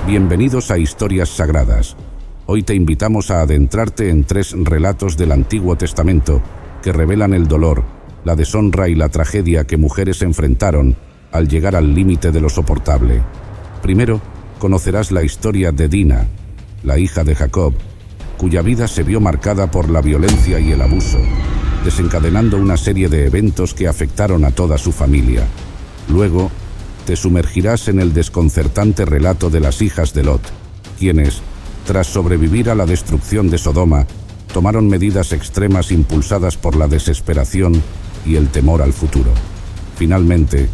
Bienvenidos a Historias Sagradas. Hoy te invitamos a adentrarte en 3 relatos del Antiguo Testamento que revelan el dolor, la deshonra y la tragedia que mujeres enfrentaron al llegar al límite de lo soportable. Primero, conocerás la historia de Dina, la hija de Jacob, cuya vida se vio marcada por la violencia y el abuso, desencadenando una serie de eventos que afectaron a toda su familia. Luego, te sumergirás en el desconcertante relato de las hijas de Lot, quienes, tras sobrevivir a la destrucción de Sodoma, tomaron medidas extremas impulsadas por la desesperación y el temor al futuro. Finalmente,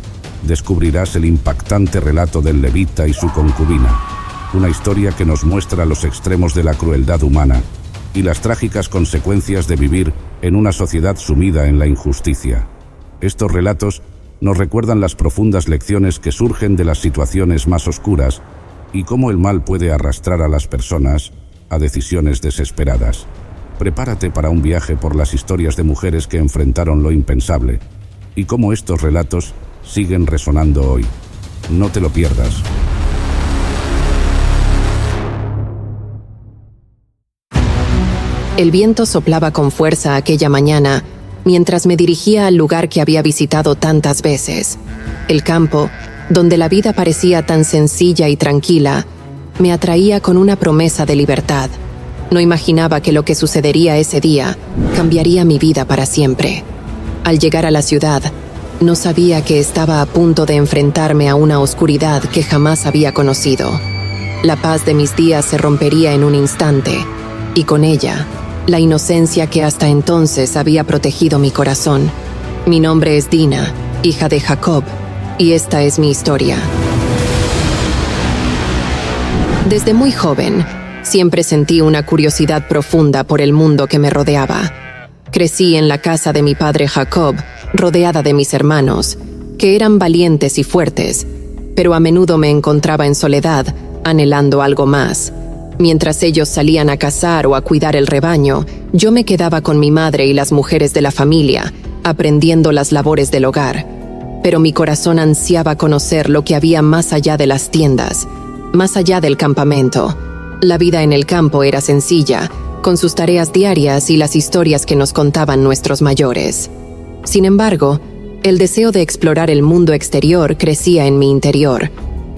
descubrirás el impactante relato del levita y su concubina, una historia que nos muestra los extremos de la crueldad humana y las trágicas consecuencias de vivir en una sociedad sumida en la injusticia. Estos relatos nos recuerdan las profundas lecciones que surgen de las situaciones más oscuras y cómo el mal puede arrastrar a las personas a decisiones desesperadas. Prepárate para un viaje por las historias de mujeres que enfrentaron lo impensable y cómo estos relatos siguen resonando hoy. No te lo pierdas. El viento soplaba con fuerza aquella mañana mientras me dirigía al lugar que había visitado tantas veces. El campo, donde la vida parecía tan sencilla y tranquila, me atraía con una promesa de libertad. No imaginaba que lo que sucedería ese día cambiaría mi vida para siempre. Al llegar a la ciudad, no sabía que estaba a punto de enfrentarme a una oscuridad que jamás había conocido. La paz de mis días se rompería en un instante, y con ella, la inocencia que hasta entonces había protegido mi corazón. Mi nombre es Dina, hija de Jacob, y esta es mi historia. Desde muy joven, siempre sentí una curiosidad profunda por el mundo que me rodeaba. Crecí en la casa de mi padre Jacob, rodeada de mis hermanos, que eran valientes y fuertes, pero a menudo me encontraba en soledad, anhelando algo más. Mientras ellos salían a cazar o a cuidar el rebaño, yo me quedaba con mi madre y las mujeres de la familia, aprendiendo las labores del hogar. Pero mi corazón ansiaba conocer lo que había más allá de las tiendas, más allá del campamento. La vida en el campo era sencilla, con sus tareas diarias y las historias que nos contaban nuestros mayores. Sin embargo, el deseo de explorar el mundo exterior crecía en mi interior,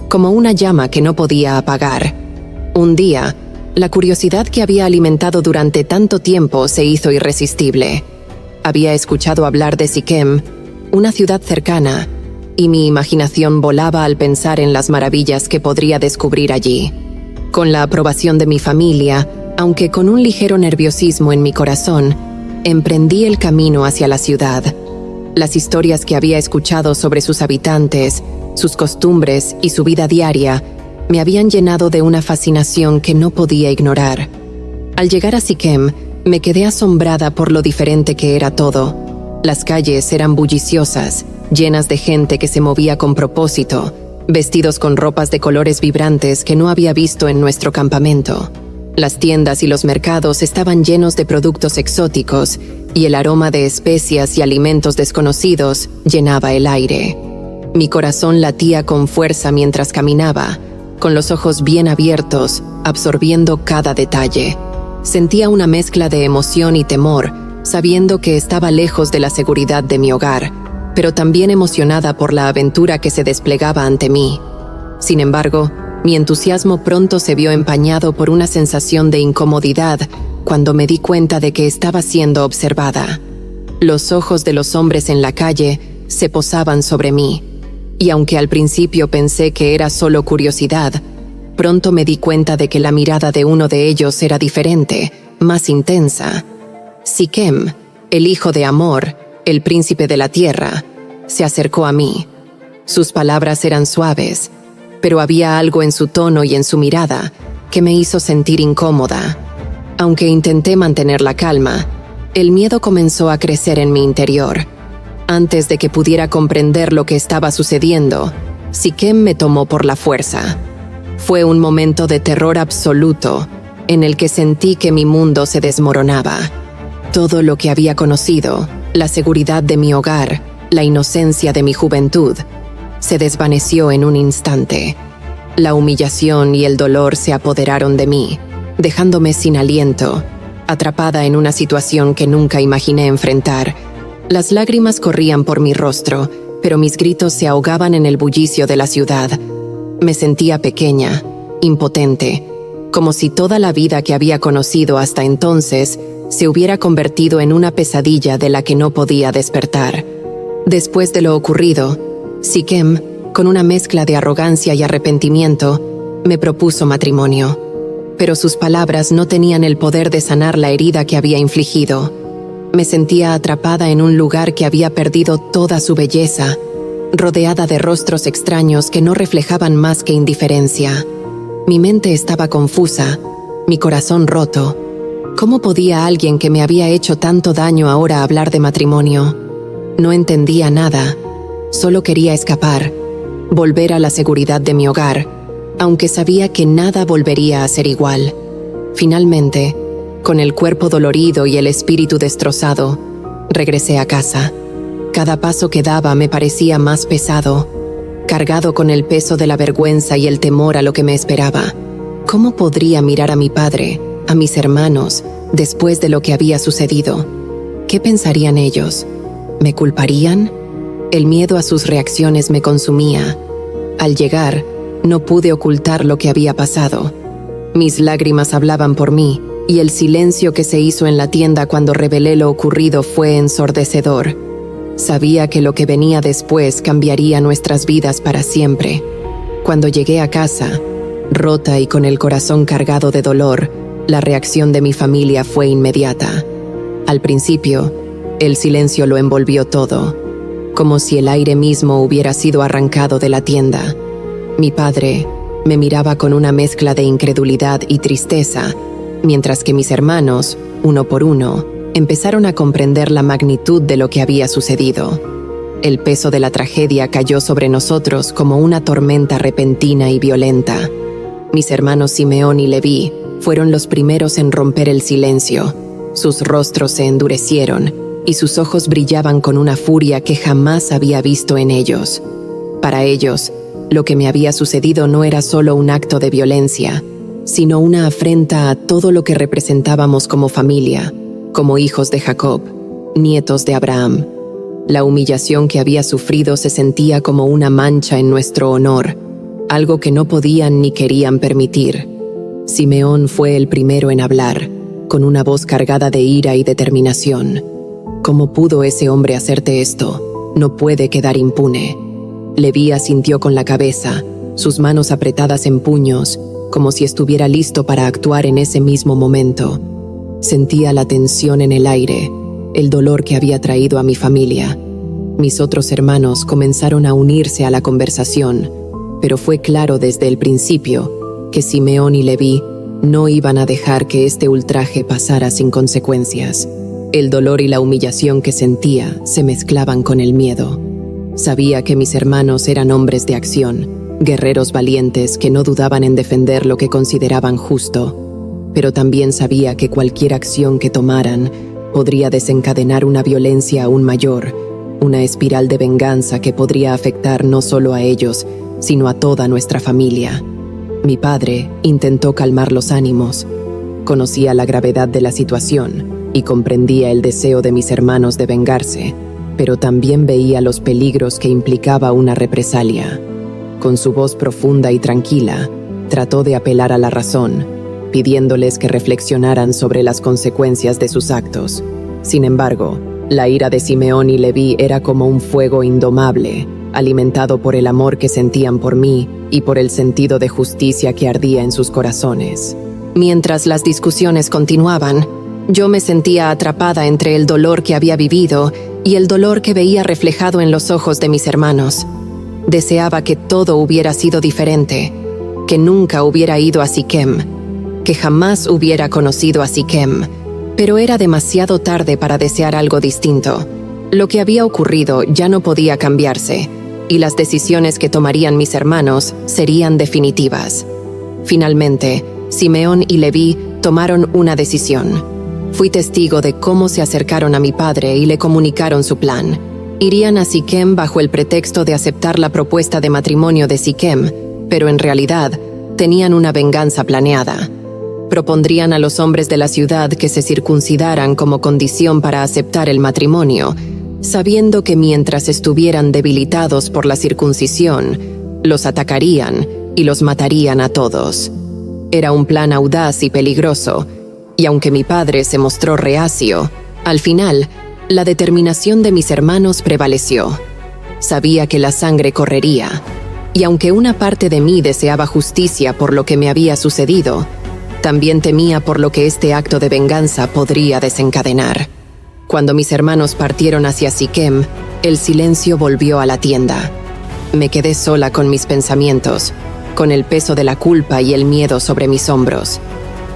como una llama que no podía apagar. Un día, la curiosidad que había alimentado durante tanto tiempo se hizo irresistible. Había escuchado hablar de Siquem, una ciudad cercana, y mi imaginación volaba al pensar en las maravillas que podría descubrir allí. Con la aprobación de mi familia, aunque con un ligero nerviosismo en mi corazón, emprendí el camino hacia la ciudad. Las historias que había escuchado sobre sus habitantes, sus costumbres y su vida diaria me habían llenado de una fascinación que no podía ignorar. Al llegar a Siquem, me quedé asombrada por lo diferente que era todo. Las calles eran bulliciosas, llenas de gente que se movía con propósito, vestidos con ropas de colores vibrantes que no había visto en nuestro campamento. Las tiendas y los mercados estaban llenos de productos exóticos, y el aroma de especias y alimentos desconocidos llenaba el aire. Mi corazón latía con fuerza mientras caminaba, con los ojos bien abiertos, absorbiendo cada detalle. Sentía una mezcla de emoción y temor, sabiendo que estaba lejos de la seguridad de mi hogar, pero también emocionada por la aventura que se desplegaba ante mí. Sin embargo, mi entusiasmo pronto se vio empañado por una sensación de incomodidad cuando me di cuenta de que estaba siendo observada. Los ojos de los hombres en la calle se posaban sobre mí, y aunque al principio pensé que era solo curiosidad, pronto me di cuenta de que la mirada de uno de ellos era diferente, más intensa. Siquem, el hijo de Amor, el príncipe de la tierra, se acercó a mí. Sus palabras eran suaves, pero había algo en su tono y en su mirada que me hizo sentir incómoda. Aunque intenté mantener la calma, el miedo comenzó a crecer en mi interior. Antes de que pudiera comprender lo que estaba sucediendo, Siquem me tomó por la fuerza. Fue un momento de terror absoluto, en el que sentí que mi mundo se desmoronaba. Todo lo que había conocido, la seguridad de mi hogar, la inocencia de mi juventud, se desvaneció en un instante. La humillación y el dolor se apoderaron de mí, dejándome sin aliento, atrapada en una situación que nunca imaginé enfrentar. Las lágrimas corrían por mi rostro, pero mis gritos se ahogaban en el bullicio de la ciudad. Me sentía pequeña, impotente, como si toda la vida que había conocido hasta entonces se hubiera convertido en una pesadilla de la que no podía despertar. Después de lo ocurrido, Siquem, con una mezcla de arrogancia y arrepentimiento, me propuso matrimonio. Pero sus palabras no tenían el poder de sanar la herida que había infligido. Me sentía atrapada en un lugar que había perdido toda su belleza, rodeada de rostros extraños que no reflejaban más que indiferencia. Mi mente estaba confusa, mi corazón roto. ¿Cómo podía alguien que me había hecho tanto daño ahora hablar de matrimonio? No entendía nada, solo quería escapar, volver a la seguridad de mi hogar, aunque sabía que nada volvería a ser igual. Finalmente, con el cuerpo dolorido y el espíritu destrozado, regresé a casa. Cada paso que daba me parecía más pesado, cargado con el peso de la vergüenza y el temor a lo que me esperaba. ¿Cómo podría mirar a mi padre, a mis hermanos, después de lo que había sucedido? ¿Qué pensarían ellos? ¿Me culparían? El miedo a sus reacciones me consumía. Al llegar, no pude ocultar lo que había pasado. Mis lágrimas hablaban por mí, y el silencio que se hizo en la tienda cuando revelé lo ocurrido fue ensordecedor. Sabía que lo que venía después cambiaría nuestras vidas para siempre. Cuando llegué a casa, rota y con el corazón cargado de dolor, la reacción de mi familia fue inmediata. Al principio, el silencio lo envolvió todo, como si el aire mismo hubiera sido arrancado de la tienda. Mi padre me miraba con una mezcla de incredulidad y tristeza, mientras que mis hermanos, uno por uno, empezaron a comprender la magnitud de lo que había sucedido. El peso de la tragedia cayó sobre nosotros como una tormenta repentina y violenta. Mis hermanos Simeón y Leví fueron los primeros en romper el silencio. Sus rostros se endurecieron y sus ojos brillaban con una furia que jamás había visto en ellos. Para ellos, lo que me había sucedido no era solo un acto de violencia, sino una afrenta a todo lo que representábamos como familia, como hijos de Jacob, nietos de Abraham. La humillación que había sufrido se sentía como una mancha en nuestro honor, algo que no podían ni querían permitir. Simeón fue el primero en hablar, con una voz cargada de ira y determinación. ¿Cómo pudo ese hombre hacerte esto? No puede quedar impune. Leví asintió con la cabeza, sus manos apretadas en puños, como si estuviera listo para actuar en ese mismo momento. Sentía la tensión en el aire, el dolor que había traído a mi familia. Mis otros hermanos comenzaron a unirse a la conversación, pero fue claro desde el principio que Simeón y Leví no iban a dejar que este ultraje pasara sin consecuencias. El dolor y la humillación que sentía se mezclaban con el miedo. Sabía que mis hermanos eran hombres de acción, guerreros valientes que no dudaban en defender lo que consideraban justo, pero también sabía que cualquier acción que tomaran podría desencadenar una violencia aún mayor, una espiral de venganza que podría afectar no solo a ellos, sino a toda nuestra familia. Mi padre intentó calmar los ánimos. Conocía la gravedad de la situación y comprendía el deseo de mis hermanos de vengarse, pero también veía los peligros que implicaba una represalia. Con su voz profunda y tranquila, trató de apelar a la razón, pidiéndoles que reflexionaran sobre las consecuencias de sus actos. Sin embargo, la ira de Simeón y Leví era como un fuego indomable, alimentado por el amor que sentían por mí y por el sentido de justicia que ardía en sus corazones. Mientras las discusiones continuaban, yo me sentía atrapada entre el dolor que había vivido y el dolor que veía reflejado en los ojos de mis hermanos. Deseaba que todo hubiera sido diferente, que nunca hubiera ido a Siquem, que jamás hubiera conocido a Siquem, pero era demasiado tarde para desear algo distinto. Lo que había ocurrido ya no podía cambiarse, y las decisiones que tomarían mis hermanos serían definitivas. Finalmente, Simeón y Leví tomaron una decisión. Fui testigo de cómo se acercaron a mi padre y le comunicaron su plan. Irían a Siquem bajo el pretexto de aceptar la propuesta de matrimonio de Siquem, pero en realidad tenían una venganza planeada. Propondrían a los hombres de la ciudad que se circuncidaran como condición para aceptar el matrimonio, sabiendo que mientras estuvieran debilitados por la circuncisión, los atacarían y los matarían a todos. Era un plan audaz y peligroso, y aunque mi padre se mostró reacio, al final, la determinación de mis hermanos prevaleció. Sabía que la sangre correría, y aunque una parte de mí deseaba justicia por lo que me había sucedido, también temía por lo que este acto de venganza podría desencadenar. Cuando mis hermanos partieron hacia Siquem, el silencio volvió a la tienda. Me quedé sola con mis pensamientos, con el peso de la culpa y el miedo sobre mis hombros.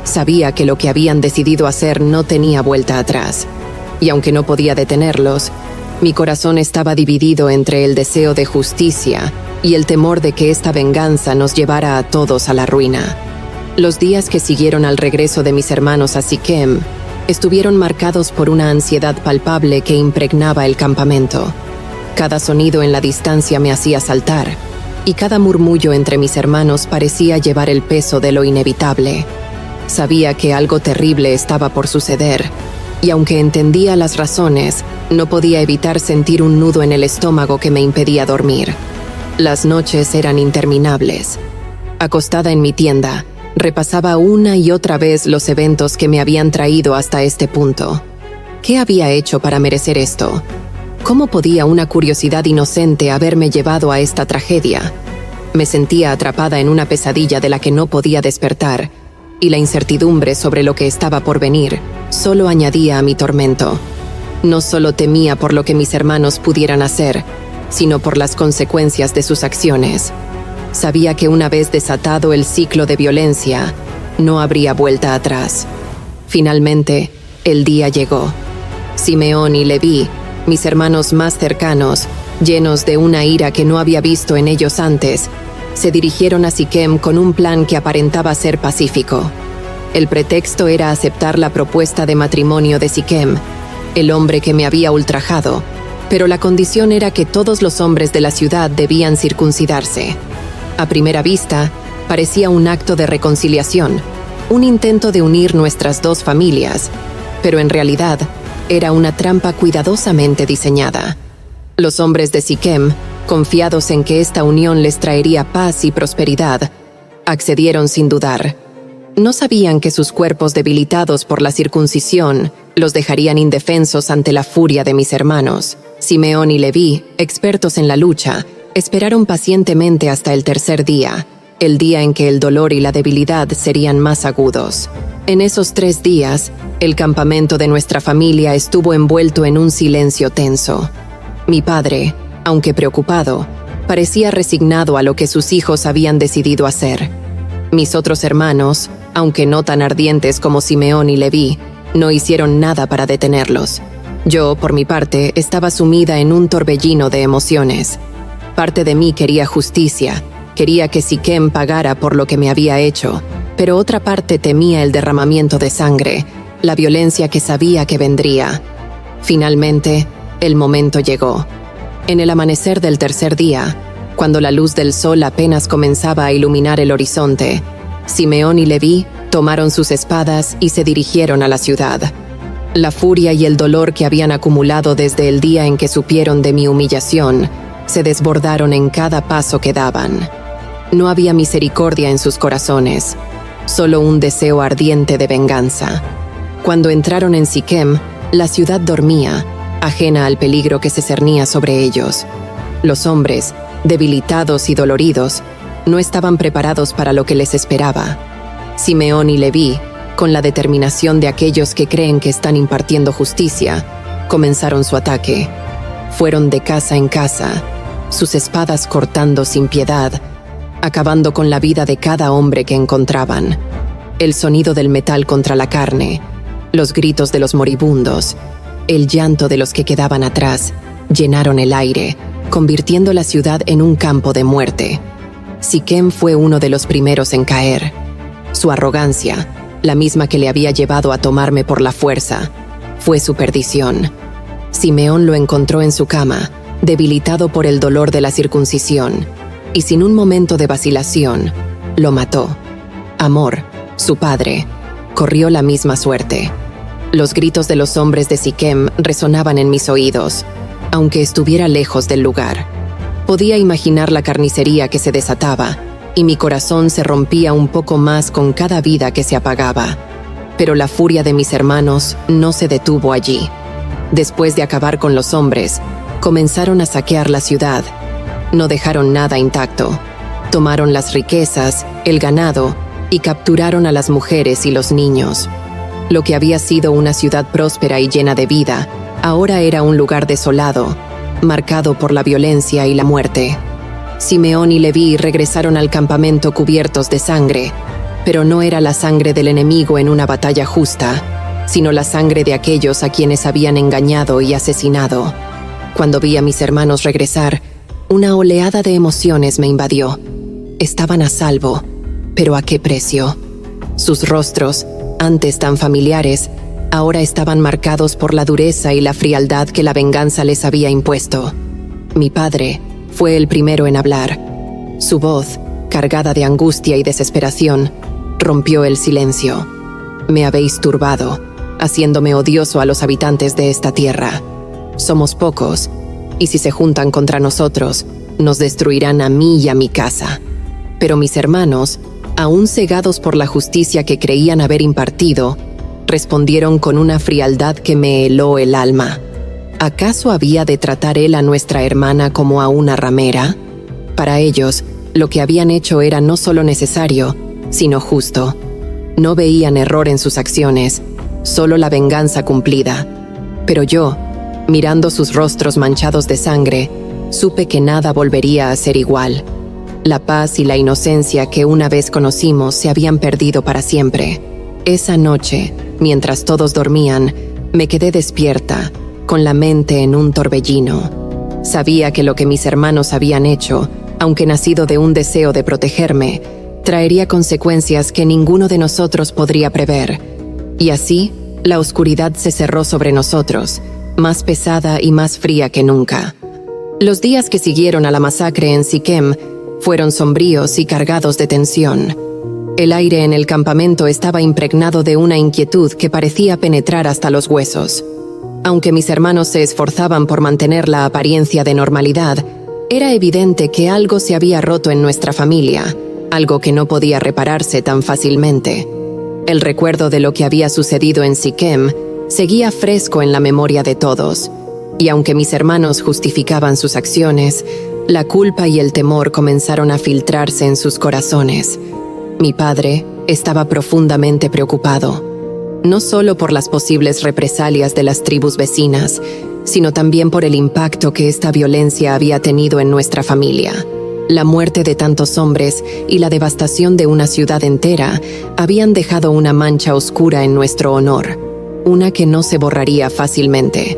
Sabía que lo que habían decidido hacer no tenía vuelta atrás, y aunque no podía detenerlos, mi corazón estaba dividido entre el deseo de justicia y el temor de que esta venganza nos llevara a todos a la ruina. Los días que siguieron al regreso de mis hermanos a Siquem estuvieron marcados por una ansiedad palpable que impregnaba el campamento. Cada sonido en la distancia me hacía saltar, y cada murmullo entre mis hermanos parecía llevar el peso de lo inevitable. Sabía que algo terrible estaba por suceder, y aunque entendía las razones, no podía evitar sentir un nudo en el estómago que me impedía dormir. Las noches eran interminables. Acostada en mi tienda, repasaba una y otra vez los eventos que me habían traído hasta este punto. ¿Qué había hecho para merecer esto? ¿Cómo podía una curiosidad inocente haberme llevado a esta tragedia? Me sentía atrapada en una pesadilla de la que no podía despertar, y la incertidumbre sobre lo que estaba por venir solo añadía a mi tormento. No solo temía por lo que mis hermanos pudieran hacer, sino por las consecuencias de sus acciones. Sabía que una vez desatado el ciclo de violencia, no habría vuelta atrás. Finalmente, el día llegó. Simeón y Leví, mis hermanos más cercanos, llenos de una ira que no había visto en ellos antes, se dirigieron a Siquem con un plan que aparentaba ser pacífico. El pretexto era aceptar la propuesta de matrimonio de Siquem, el hombre que me había ultrajado, pero la condición era que todos los hombres de la ciudad debían circuncidarse. A primera vista, parecía un acto de reconciliación, un intento de unir nuestras dos familias, pero en realidad era una trampa cuidadosamente diseñada. Los hombres de Siquem, confiados en que esta unión les traería paz y prosperidad, accedieron sin dudar. No sabían que sus cuerpos debilitados por la circuncisión los dejarían indefensos ante la furia de mis hermanos. Simeón y Leví, expertos en la lucha, esperaron pacientemente hasta el tercer día, el día en que el dolor y la debilidad serían más agudos. En esos 3 días, el campamento de nuestra familia estuvo envuelto en un silencio tenso. Mi padre, aunque preocupado, parecía resignado a lo que sus hijos habían decidido hacer. Mis otros hermanos, aunque no tan ardientes como Simeón y Leví, no hicieron nada para detenerlos. Yo, por mi parte, estaba sumida en un torbellino de emociones. Parte de mí quería justicia, quería que Siquem pagara por lo que me había hecho, pero otra parte temía el derramamiento de sangre, la violencia que sabía que vendría. Finalmente, el momento llegó. En el amanecer del tercer día, cuando la luz del sol apenas comenzaba a iluminar el horizonte, Simeón y Leví tomaron sus espadas y se dirigieron a la ciudad. La furia y el dolor que habían acumulado desde el día en que supieron de mi humillación se desbordaron en cada paso que daban. No había misericordia en sus corazones, solo un deseo ardiente de venganza. Cuando entraron en Siquem, la ciudad dormía, ajena al peligro que se cernía sobre ellos. Los hombres, debilitados y doloridos, no estaban preparados para lo que les esperaba. Simeón y Leví, con la determinación de aquellos que creen que están impartiendo justicia, comenzaron su ataque. Fueron de casa en casa, sus espadas cortando sin piedad, acabando con la vida de cada hombre que encontraban. El sonido del metal contra la carne, los gritos de los moribundos, el llanto de los que quedaban atrás, llenaron el aire, convirtiendo la ciudad en un campo de muerte. Siquem fue uno de los primeros en caer. Su arrogancia, la misma que le había llevado a tomarme por la fuerza, fue su perdición. Simeón lo encontró en su cama, debilitado por el dolor de la circuncisión. y sin un momento de vacilación, lo mató. Amor, su padre, corrió la misma suerte. Los gritos de los hombres de Siquem resonaban en mis oídos, aunque estuviera lejos del lugar. Podía imaginar la carnicería que se desataba, y mi corazón se rompía un poco más con cada vida que se apagaba. Pero la furia de mis hermanos no se detuvo allí. Después de acabar con los hombres, comenzaron a saquear la ciudad. No dejaron nada intacto. Tomaron las riquezas, el ganado, y capturaron a las mujeres y los niños. Lo que había sido una ciudad próspera y llena de vida, ahora era un lugar desolado, marcado por la violencia y la muerte. Simeón y Leví regresaron al campamento cubiertos de sangre, pero no era la sangre del enemigo en una batalla justa, sino la sangre de aquellos a quienes habían engañado y asesinado. Cuando vi a mis hermanos regresar, una oleada de emociones me invadió. Estaban a salvo, pero ¿a qué precio? Sus rostros, antes tan familiares, ahora estaban marcados por la dureza y la frialdad que la venganza les había impuesto. Mi padre fue el primero en hablar. Su voz, cargada de angustia y desesperación, rompió el silencio. Me habéis turbado, haciéndome odioso a los habitantes de esta tierra. Somos pocos, y si se juntan contra nosotros, nos destruirán a mí y a mi casa. Pero mis hermanos, aún cegados por la justicia que creían haber impartido, respondieron con una frialdad que me heló el alma. ¿Acaso había de tratar él a nuestra hermana como a una ramera? Para ellos, lo que habían hecho era no solo necesario, sino justo. No veían error en sus acciones, solo la venganza cumplida. Pero yo, mirando sus rostros manchados de sangre, supe que nada volvería a ser igual. La paz y la inocencia que una vez conocimos se habían perdido para siempre. Esa noche, mientras todos dormían, me quedé despierta, con la mente en un torbellino. Sabía que lo que mis hermanos habían hecho, aunque nacido de un deseo de protegerme, traería consecuencias que ninguno de nosotros podría prever. Y así, la oscuridad se cerró sobre nosotros, más pesada y más fría que nunca. Los días que siguieron a la masacre en Siquem fueron sombríos y cargados de tensión. El aire en el campamento estaba impregnado de una inquietud que parecía penetrar hasta los huesos. Aunque mis hermanos se esforzaban por mantener la apariencia de normalidad, era evidente que algo se había roto en nuestra familia, algo que no podía repararse tan fácilmente. El recuerdo de lo que había sucedido en Siquem seguía fresco en la memoria de todos, y aunque mis hermanos justificaban sus acciones, la culpa y el temor comenzaron a filtrarse en sus corazones. Mi padre estaba profundamente preocupado, no solo por las posibles represalias de las tribus vecinas, sino también por el impacto que esta violencia había tenido en nuestra familia. La muerte de tantos hombres y la devastación de una ciudad entera habían dejado una mancha oscura en nuestro honor, una que no se borraría fácilmente.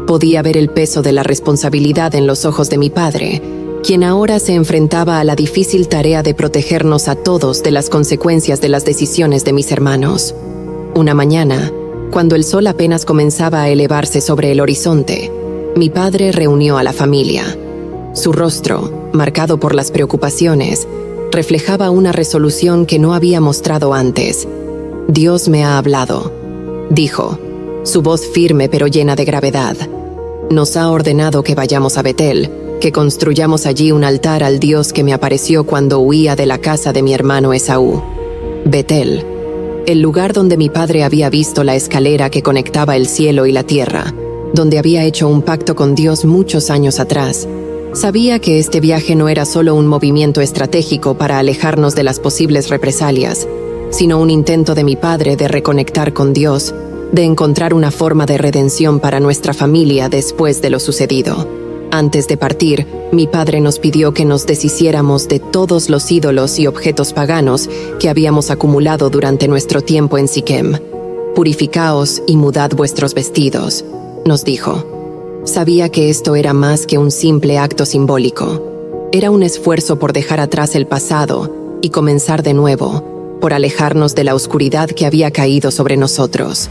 Podía ver el peso de la responsabilidad en los ojos de mi padre, quien ahora se enfrentaba a la difícil tarea de protegernos a todos de las consecuencias de las decisiones de mis hermanos. Una mañana, cuando el sol apenas comenzaba a elevarse sobre el horizonte, mi padre reunió a la familia. Su rostro, marcado por las preocupaciones, reflejaba una resolución que no había mostrado antes. «Dios me ha hablado», dijo, su voz firme pero llena de gravedad. «Nos ha ordenado que vayamos a Betel, que construyamos allí un altar al Dios que me apareció cuando huía de la casa de mi hermano Esaú». Betel, el lugar donde mi padre había visto la escalera que conectaba el cielo y la tierra, donde había hecho un pacto con Dios muchos años atrás. Sabía que este viaje no era solo un movimiento estratégico para alejarnos de las posibles represalias, sino un intento de mi padre de reconectar con Dios, de encontrar una forma de redención para nuestra familia después de lo sucedido. Antes de partir, mi padre nos pidió que nos deshiciéramos de todos los ídolos y objetos paganos que habíamos acumulado durante nuestro tiempo en Siquem. «Purificaos y mudad vuestros vestidos», nos dijo. Sabía que esto era más que un simple acto simbólico. Era un esfuerzo por dejar atrás el pasado y comenzar de nuevo, por alejarnos de la oscuridad que había caído sobre nosotros.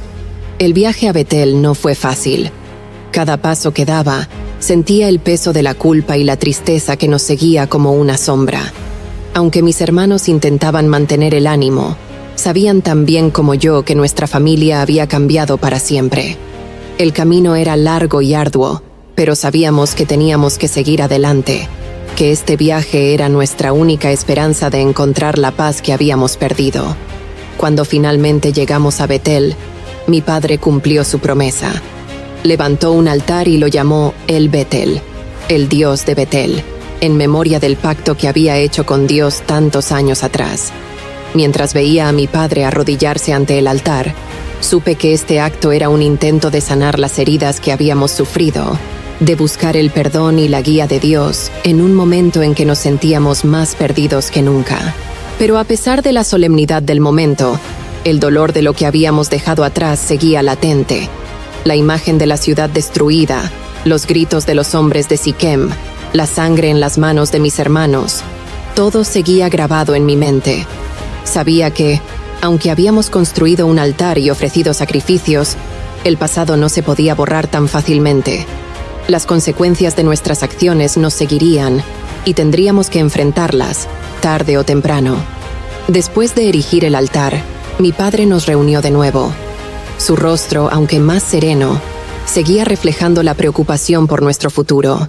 El viaje a Betel no fue fácil. Cada paso que daba Sentía el peso de la culpa y la tristeza que nos seguía como una sombra. Aunque mis hermanos intentaban mantener el ánimo, sabían tan bien como yo que nuestra familia había cambiado para siempre. El camino era largo y arduo, pero sabíamos que teníamos que seguir adelante, que este viaje era nuestra única esperanza de encontrar la paz que habíamos perdido. Cuando finalmente llegamos a Betel, mi padre cumplió su promesa. Levantó un altar y lo llamó El Betel, el Dios de Betel, en memoria del pacto que había hecho con Dios tantos años atrás. Mientras veía a mi padre arrodillarse ante el altar, supe que este acto era un intento de sanar las heridas que habíamos sufrido, de buscar el perdón y la guía de Dios en un momento en que nos sentíamos más perdidos que nunca. Pero a pesar de la solemnidad del momento, el dolor de lo que habíamos dejado atrás seguía latente. La imagen de la ciudad destruida, los gritos de los hombres de Siquem, la sangre en las manos de mis hermanos, todo seguía grabado en mi mente. Sabía que, aunque habíamos construido un altar y ofrecido sacrificios, el pasado no se podía borrar tan fácilmente. Las consecuencias de nuestras acciones nos seguirían y tendríamos que enfrentarlas, tarde o temprano. Después de erigir el altar, mi padre nos reunió de nuevo. Su rostro, aunque más sereno, seguía reflejando la preocupación por nuestro futuro.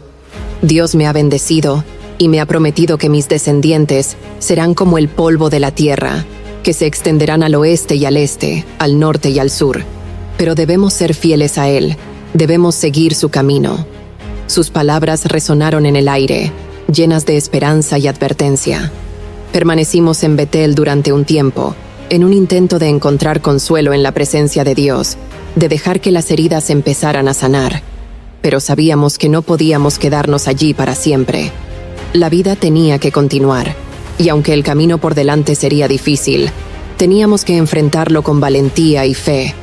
Dios me ha bendecido y me ha prometido que mis descendientes serán como el polvo de la tierra, que se extenderán al oeste y al este, al norte y al sur. Pero debemos ser fieles a Él, debemos seguir su camino. Sus palabras resonaron en el aire, llenas de esperanza y advertencia. Permanecimos en Betel durante un tiempo, en un intento de encontrar consuelo en la presencia de Dios, de dejar que las heridas empezaran a sanar. Pero sabíamos que no podíamos quedarnos allí para siempre. La vida tenía que continuar, y aunque el camino por delante sería difícil, teníamos que enfrentarlo con valentía y fe.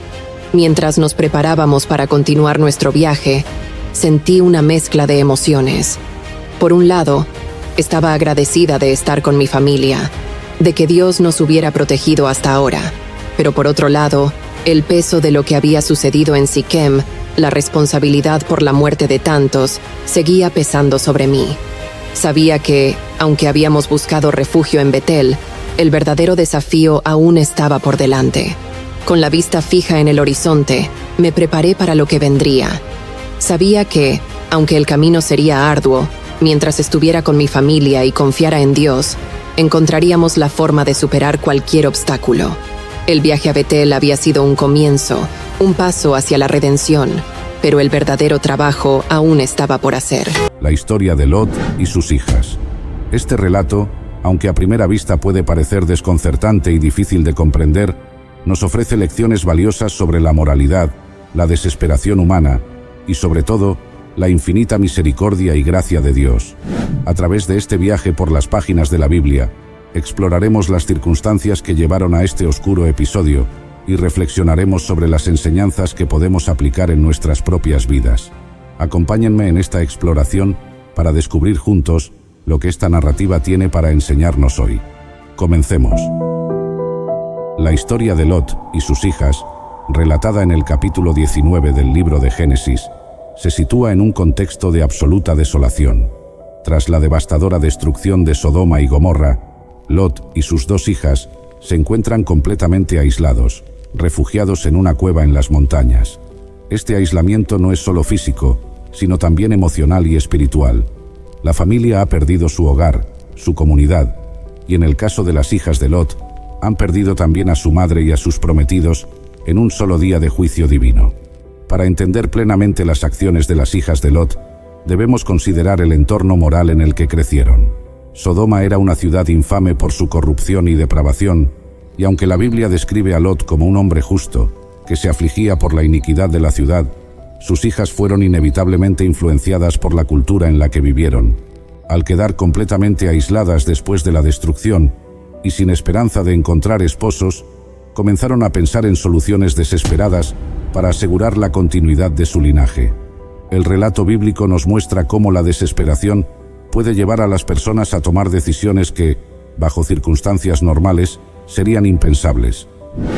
Mientras nos preparábamos para continuar nuestro viaje, sentí una mezcla de emociones. Por un lado, estaba agradecida de estar con mi familia, de que Dios nos hubiera protegido hasta ahora. Pero por otro lado, el peso de lo que había sucedido en Siquem, la responsabilidad por la muerte de tantos, seguía pesando sobre mí. Sabía que, aunque habíamos buscado refugio en Betel, el verdadero desafío aún estaba por delante. Con la vista fija en el horizonte, me preparé para lo que vendría. Sabía que, aunque el camino sería arduo, mientras estuviera con mi familia y confiara en Dios, encontraríamos la forma de superar cualquier obstáculo. El viaje a Betel había sido un comienzo, un paso hacia la redención, pero el verdadero trabajo aún estaba por hacer. La historia de Lot y sus hijas. Este relato, aunque a primera vista puede parecer desconcertante y difícil de comprender, nos ofrece lecciones valiosas sobre la moralidad, la desesperación humana y, sobre todo, la infinita misericordia y gracia de Dios. A través de este viaje por las páginas de la Biblia, exploraremos las circunstancias que llevaron a este oscuro episodio y reflexionaremos sobre las enseñanzas que podemos aplicar en nuestras propias vidas. Acompáñenme en esta exploración para descubrir juntos lo que esta narrativa tiene para enseñarnos hoy. Comencemos. La historia de Lot y sus hijas, relatada en el capítulo 19 del libro de Génesis, se sitúa en un contexto de absoluta desolación. Tras la devastadora destrucción de Sodoma y Gomorra, Lot y sus dos hijas se encuentran completamente aislados, refugiados en una cueva en las montañas. Este aislamiento no es solo físico, sino también emocional y espiritual. La familia ha perdido su hogar, su comunidad, y en el caso de las hijas de Lot, han perdido también a su madre y a sus prometidos en un solo día de juicio divino. Para entender plenamente las acciones de las hijas de Lot, debemos considerar el entorno moral en el que crecieron. Sodoma era una ciudad infame por su corrupción y depravación, y aunque la Biblia describe a Lot como un hombre justo, que se afligía por la iniquidad de la ciudad, sus hijas fueron inevitablemente influenciadas por la cultura en la que vivieron. Al quedar completamente aisladas después de la destrucción, y sin esperanza de encontrar esposos, comenzaron a pensar en soluciones desesperadas para asegurar la continuidad de su linaje. El relato bíblico nos muestra cómo la desesperación puede llevar a las personas a tomar decisiones que, bajo circunstancias normales, serían impensables.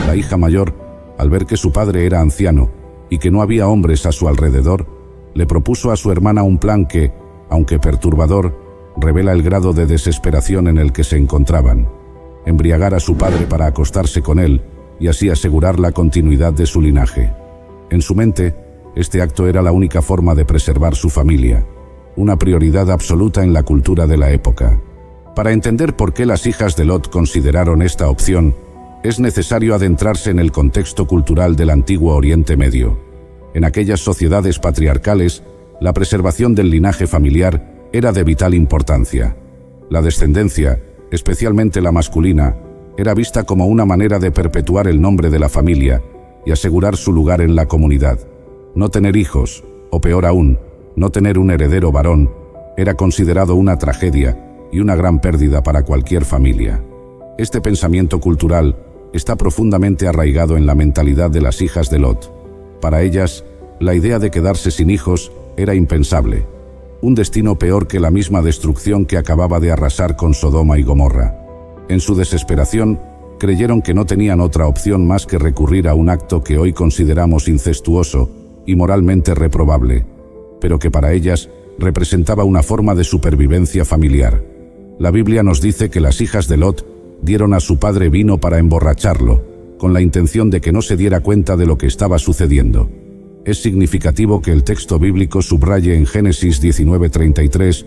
La hija mayor, al ver que su padre era anciano y que no había hombres a su alrededor, Le propuso a su hermana un plan que, aunque perturbador, revela el grado de desesperación en el que se encontraban: embriagar a su padre para acostarse con él y así asegurar la continuidad de su linaje. En su mente, este acto era la única forma de preservar su familia, una prioridad absoluta en la cultura de la época. Para entender por qué las hijas de Lot consideraron esta opción, es necesario adentrarse en el contexto cultural del antiguo Oriente Medio. En aquellas sociedades patriarcales, la preservación del linaje familiar era de vital importancia. La descendencia, especialmente la masculina, era vista como una manera de perpetuar el nombre de la familia y asegurar su lugar en la comunidad. No tener hijos, o peor aún, no tener un heredero varón, era considerado una tragedia y una gran pérdida para cualquier familia. Este pensamiento cultural está profundamente arraigado en la mentalidad de las hijas de Lot. Para ellas, la idea de quedarse sin hijos era impensable, un destino peor que la misma destrucción que acababa de arrasar con Sodoma y Gomorra. En su desesperación, creyeron que no tenían otra opción más que recurrir a un acto que hoy consideramos incestuoso y moralmente reprobable, pero que para ellas representaba una forma de supervivencia familiar. La Biblia nos dice que las hijas de Lot dieron a su padre vino para emborracharlo, con la intención de que no se diera cuenta de lo que estaba sucediendo. Es significativo que el texto bíblico subraye en Génesis 19:33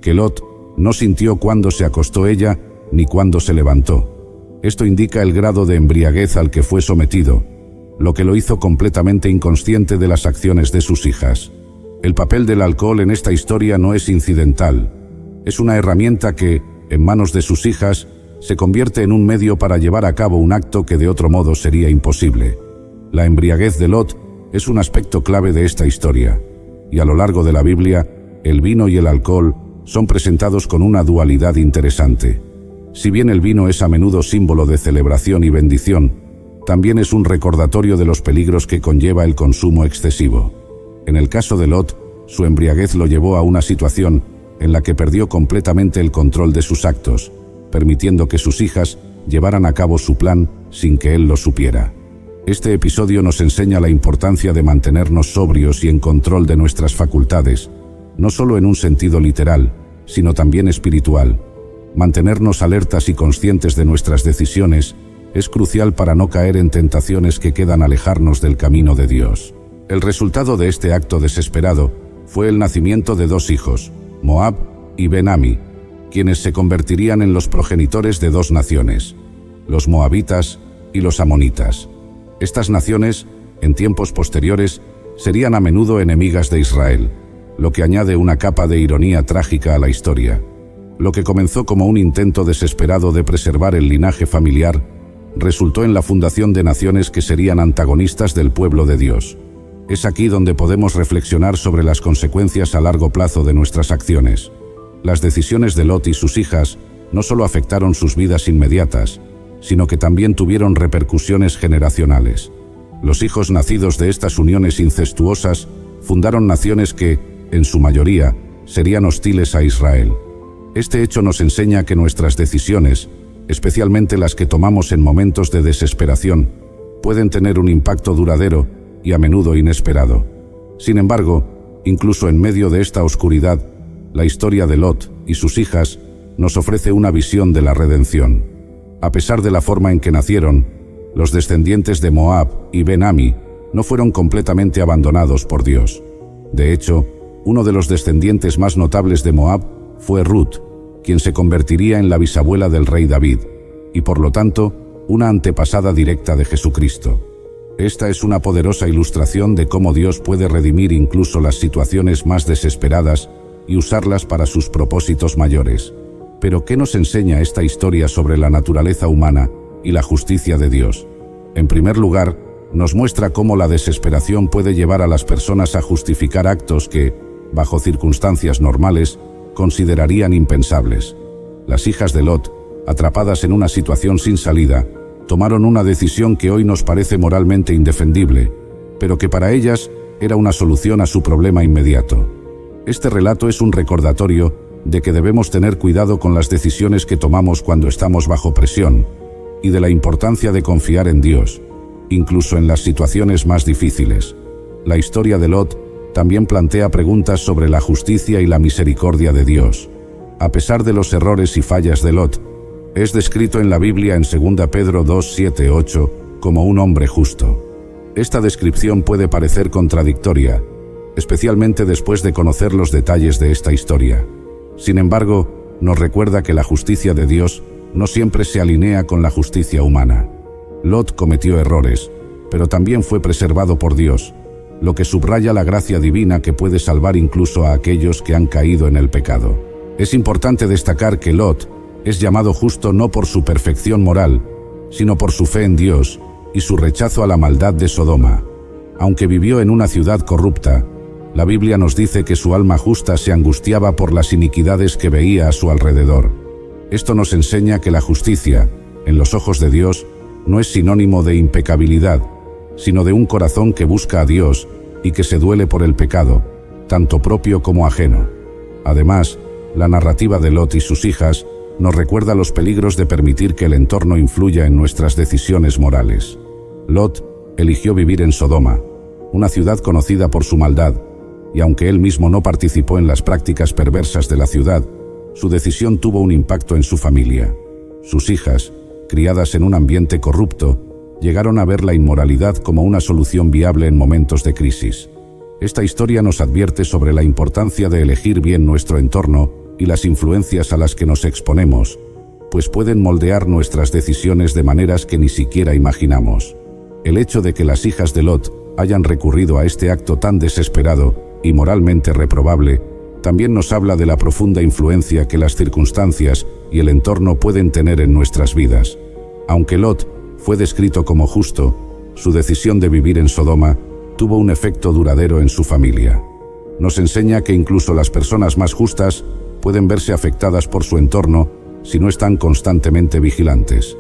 que Lot no sintió cuándo se acostó ella ni cuándo se levantó. Esto indica el grado de embriaguez al que fue sometido, lo que lo hizo completamente inconsciente de las acciones de sus hijas. El papel del alcohol en esta historia no es incidental. Es una herramienta que, en manos de sus hijas, se convierte en un medio para llevar a cabo un acto que de otro modo sería imposible. La embriaguez de Lot es un aspecto clave de esta historia, y a lo largo de la Biblia, el vino y el alcohol son presentados con una dualidad interesante. Si bien el vino es a menudo símbolo de celebración y bendición, también es un recordatorio de los peligros que conlleva el consumo excesivo. En el caso de Lot, su embriaguez lo llevó a una situación en la que perdió completamente el control de sus actos, permitiendo que sus hijas llevaran a cabo su plan sin que él lo supiera. Este episodio nos enseña la importancia de mantenernos sobrios y en control de nuestras facultades, no solo en un sentido literal, sino también espiritual. Mantenernos alertas y conscientes de nuestras decisiones es crucial para no caer en tentaciones que quedan alejarnos del camino de Dios. El resultado de este acto desesperado fue el nacimiento de dos hijos, Moab y Ben-Ami, quienes se convertirían en los progenitores de dos naciones, los moabitas y los amonitas. Estas naciones, en tiempos posteriores, serían a menudo enemigas de Israel, lo que añade una capa de ironía trágica a la historia. Lo que comenzó como un intento desesperado de preservar el linaje familiar, resultó en la fundación de naciones que serían antagonistas del pueblo de Dios. Es aquí donde podemos reflexionar sobre las consecuencias a largo plazo de nuestras acciones. Las decisiones de Lot y sus hijas no solo afectaron sus vidas inmediatas, sino que también tuvieron repercusiones generacionales. Los hijos nacidos de estas uniones incestuosas fundaron naciones que, en su mayoría, serían hostiles a Israel. Este hecho nos enseña que nuestras decisiones, especialmente las que tomamos en momentos de desesperación, pueden tener un impacto duradero y a menudo inesperado. Sin embargo, incluso en medio de esta oscuridad, la historia de Lot y sus hijas nos ofrece una visión de la redención. A pesar de la forma en que nacieron, los descendientes de Moab y Ben-Ami no fueron completamente abandonados por Dios. De hecho, uno de los descendientes más notables de Moab fue Ruth, quien se convertiría en la bisabuela del rey David, y por lo tanto, una antepasada directa de Jesucristo. Esta es una poderosa ilustración de cómo Dios puede redimir incluso las situaciones más desesperadas y usarlas para sus propósitos mayores. Pero, ¿qué nos enseña esta historia sobre la naturaleza humana y la justicia de Dios? En primer lugar, nos muestra cómo la desesperación puede llevar a las personas a justificar actos que, bajo circunstancias normales, considerarían impensables. Las hijas de Lot, atrapadas en una situación sin salida, tomaron una decisión que hoy nos parece moralmente indefendible, pero que para ellas era una solución a su problema inmediato. Este relato es un recordatorio de que debemos tener cuidado con las decisiones que tomamos cuando estamos bajo presión, y de la importancia de confiar en Dios, incluso en las situaciones más difíciles. La historia de Lot también plantea preguntas sobre la justicia y la misericordia de Dios. A pesar de los errores y fallas de Lot, es descrito en la Biblia en 2 Pedro 2, 7, 8 como un hombre justo. Esta descripción puede parecer contradictoria, especialmente después de conocer los detalles de esta historia. Sin embargo, nos recuerda que la justicia de Dios no siempre se alinea con la justicia humana. Lot cometió errores, pero también fue preservado por Dios, lo que subraya la gracia divina que puede salvar incluso a aquellos que han caído en el pecado. Es importante destacar que Lot es llamado justo no por su perfección moral, sino por su fe en Dios y su rechazo a la maldad de Sodoma. Aunque vivió en una ciudad corrupta, la Biblia nos dice que su alma justa se angustiaba por las iniquidades que veía a su alrededor. Esto nos enseña que la justicia, en los ojos de Dios, no es sinónimo de impecabilidad, sino de un corazón que busca a Dios y que se duele por el pecado, tanto propio como ajeno. Además, la narrativa de Lot y sus hijas nos recuerda los peligros de permitir que el entorno influya en nuestras decisiones morales. Lot eligió vivir en Sodoma, una ciudad conocida por su maldad, y aunque él mismo no participó en las prácticas perversas de la ciudad, su decisión tuvo un impacto en su familia. Sus hijas, criadas en un ambiente corrupto, llegaron a ver la inmoralidad como una solución viable en momentos de crisis. Esta historia nos advierte sobre la importancia de elegir bien nuestro entorno y las influencias a las que nos exponemos, pues pueden moldear nuestras decisiones de maneras que ni siquiera imaginamos. El hecho de que las hijas de Lot hayan recurrido a este acto tan desesperado y moralmente reprobable, también nos habla de la profunda influencia que las circunstancias y el entorno pueden tener en nuestras vidas. Aunque Lot fue descrito como justo, su decisión de vivir en Sodoma tuvo un efecto duradero en su familia. Nos enseña que incluso las personas más justas pueden verse afectadas por su entorno si no están constantemente vigilantes.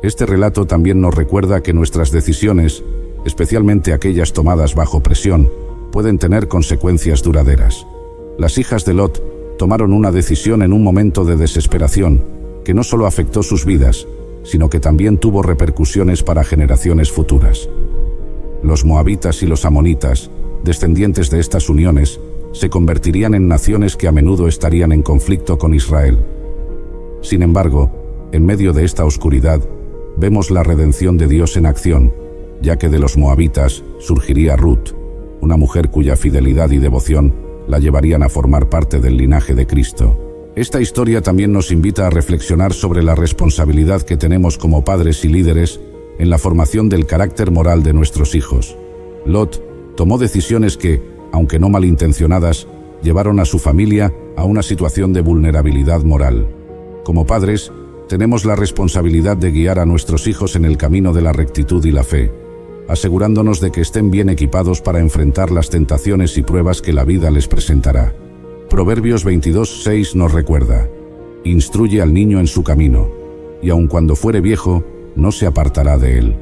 Este relato también nos recuerda que nuestras decisiones, especialmente aquellas tomadas bajo presión, pueden tener consecuencias duraderas. Las hijas de Lot tomaron una decisión en un momento de desesperación que no solo afectó sus vidas, sino que también tuvo repercusiones para generaciones futuras. Los moabitas y los amonitas, descendientes de estas uniones, se convertirían en naciones que a menudo estarían en conflicto con Israel. Sin embargo, en medio de esta oscuridad, vemos la redención de Dios en acción, ya que de los moabitas surgiría Ruth, una mujer cuya fidelidad y devoción la llevarían a formar parte del linaje de Cristo. Esta historia también nos invita a reflexionar sobre la responsabilidad que tenemos como padres y líderes en la formación del carácter moral de nuestros hijos. Lot tomó decisiones que, aunque no malintencionadas, llevaron a su familia a una situación de vulnerabilidad moral. Como padres, tenemos la responsabilidad de guiar a nuestros hijos en el camino de la rectitud y la fe, asegurándonos de que estén bien equipados para enfrentar las tentaciones y pruebas que la vida les presentará. Proverbios 22:6 nos recuerda: instruye al niño en su camino, y aun cuando fuere viejo, no se apartará de él.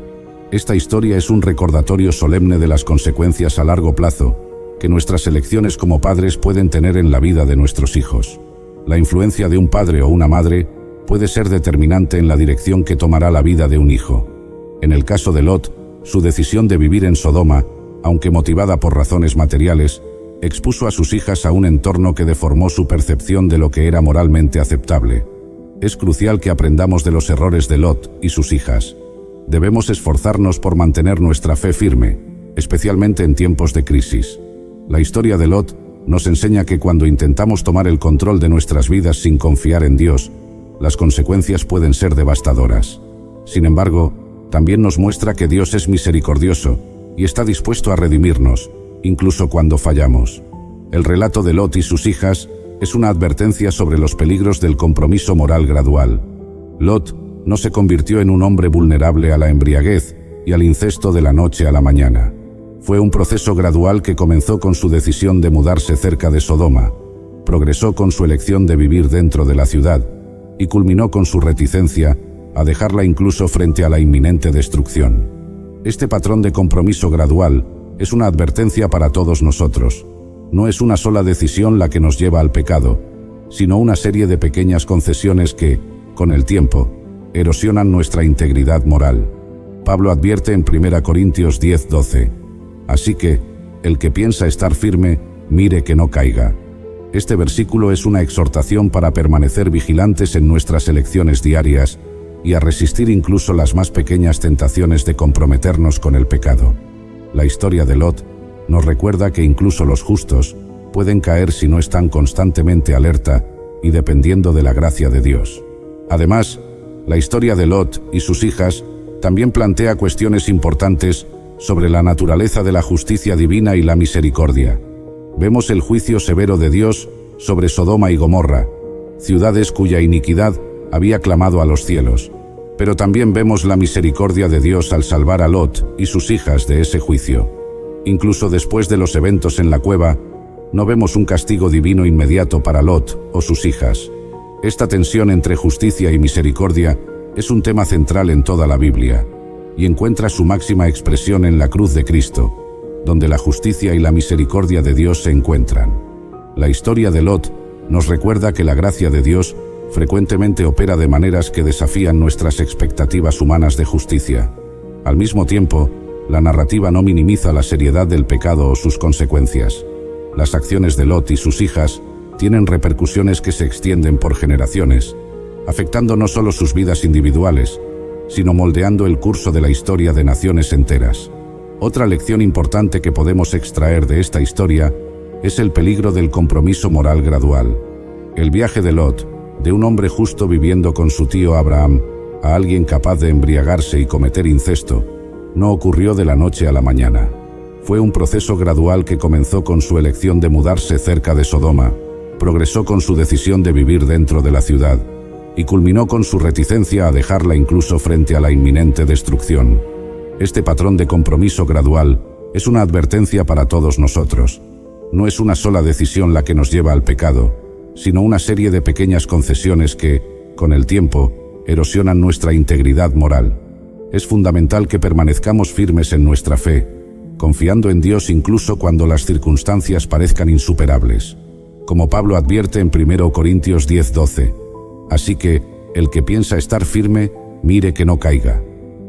Esta historia es un recordatorio solemne de las consecuencias a largo plazo que nuestras elecciones como padres pueden tener en la vida de nuestros hijos. La influencia de un padre o una madre puede ser determinante en la dirección que tomará la vida de un hijo. En el caso de Lot, su decisión de vivir en Sodoma, aunque motivada por razones materiales, expuso a sus hijas a un entorno que deformó su percepción de lo que era moralmente aceptable. Es crucial que aprendamos de los errores de Lot y sus hijas. Debemos esforzarnos por mantener nuestra fe firme, especialmente en tiempos de crisis. La historia de Lot nos enseña que cuando intentamos tomar el control de nuestras vidas sin confiar en Dios, las consecuencias pueden ser devastadoras. Sin embargo, también nos muestra que Dios es misericordioso y está dispuesto a redimirnos, incluso cuando fallamos. El relato de Lot y sus hijas es una advertencia sobre los peligros del compromiso moral gradual. Lot no se convirtió en un hombre vulnerable a la embriaguez y al incesto de la noche a la mañana. Fue un proceso gradual que comenzó con su decisión de mudarse cerca de Sodoma, progresó con su elección de vivir dentro de la ciudad y culminó con su reticencia a dejarla incluso frente a la inminente destrucción. Este patrón de compromiso gradual es una advertencia para todos nosotros. No es una sola decisión la que nos lleva al pecado, sino una serie de pequeñas concesiones que, con el tiempo, erosionan nuestra integridad moral. Pablo advierte en 1 Corintios 10:12: así que, el que piensa estar firme, mire que no caiga. Este versículo es una exhortación para permanecer vigilantes en nuestras elecciones diarias y a resistir incluso las más pequeñas tentaciones de comprometernos con el pecado. La historia de Lot nos recuerda que incluso los justos pueden caer si no están constantemente alerta y dependiendo de la gracia de Dios. Además, la historia de Lot y sus hijas también plantea cuestiones importantes sobre la naturaleza de la justicia divina y la misericordia. Vemos el juicio severo de Dios sobre Sodoma y Gomorra, ciudades cuya iniquidad había clamado a los cielos. Pero también vemos la misericordia de Dios al salvar a Lot y sus hijas de ese juicio. Incluso después de los eventos en la cueva, no vemos un castigo divino inmediato para Lot o sus hijas. Esta tensión entre justicia y misericordia es un tema central en toda la Biblia, y encuentra su máxima expresión en la cruz de Cristo, donde la justicia y la misericordia de Dios se encuentran. La historia de Lot nos recuerda que la gracia de Dios frecuentemente opera de maneras que desafían nuestras expectativas humanas de justicia. Al mismo tiempo, la narrativa no minimiza la seriedad del pecado o sus consecuencias. Las acciones de Lot y sus hijas tienen repercusiones que se extienden por generaciones, afectando no solo sus vidas individuales, sino moldeando el curso de la historia de naciones enteras. Otra lección importante que podemos extraer de esta historia es el peligro del compromiso moral gradual. El viaje de Lot, de un hombre justo viviendo con su tío Abraham, a alguien capaz de embriagarse y cometer incesto, no ocurrió de la noche a la mañana. Fue un proceso gradual que comenzó con su elección de mudarse cerca de Sodoma, progresó con su decisión de vivir dentro de la ciudad, y culminó con su reticencia a dejarla incluso frente a la inminente destrucción. Este patrón de compromiso gradual es una advertencia para todos nosotros. No es una sola decisión la que nos lleva al pecado, sino una serie de pequeñas concesiones que, con el tiempo, erosionan nuestra integridad moral. Es fundamental que permanezcamos firmes en nuestra fe, confiando en Dios incluso cuando las circunstancias parezcan insuperables. Como Pablo advierte en 1 Corintios 10:12, así que, el que piensa estar firme, mire que no caiga.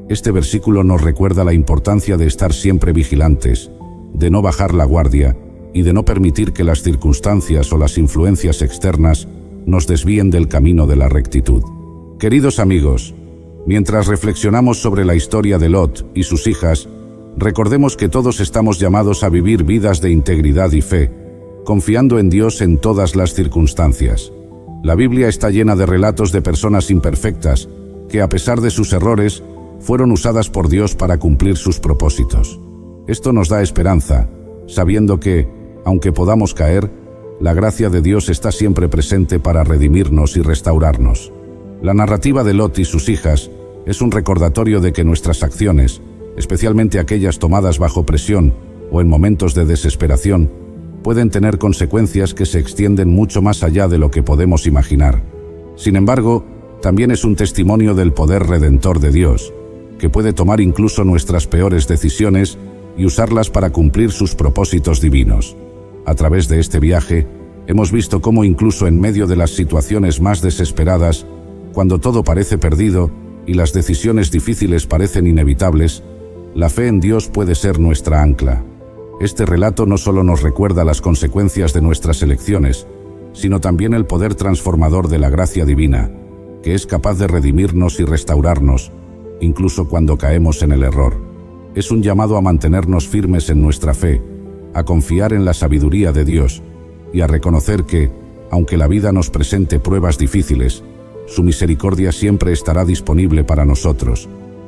Este versículo nos recuerda la importancia de estar siempre vigilantes, de no bajar la guardia y de no permitir que las circunstancias o las influencias externas nos desvíen del camino de la rectitud. Queridos amigos, mientras reflexionamos sobre la historia de Lot y sus hijas, recordemos que todos estamos llamados a vivir vidas de integridad y fe, confiando en Dios en todas las circunstancias. La Biblia está llena de relatos de personas imperfectas que, a pesar de sus errores, fueron usadas por Dios para cumplir sus propósitos. Esto nos da esperanza, sabiendo que, aunque podamos caer, la gracia de Dios está siempre presente para redimirnos y restaurarnos. La narrativa de Lot y sus hijas es un recordatorio de que nuestras acciones, especialmente aquellas tomadas bajo presión o en momentos de desesperación, pueden tener consecuencias que se extienden mucho más allá de lo que podemos imaginar. Sin embargo, también es un testimonio del poder redentor de Dios, que puede tomar incluso nuestras peores decisiones y usarlas para cumplir sus propósitos divinos. A través de este viaje, hemos visto cómo incluso en medio de las situaciones más desesperadas, cuando todo parece perdido y las decisiones difíciles parecen inevitables, la fe en Dios puede ser nuestra ancla. Este relato no solo nos recuerda las consecuencias de nuestras elecciones, sino también el poder transformador de la gracia divina, que es capaz de redimirnos y restaurarnos, incluso cuando caemos en el error. Es un llamado a mantenernos firmes en nuestra fe, a confiar en la sabiduría de Dios y a reconocer que, aunque la vida nos presente pruebas difíciles, su misericordia siempre estará disponible para nosotros,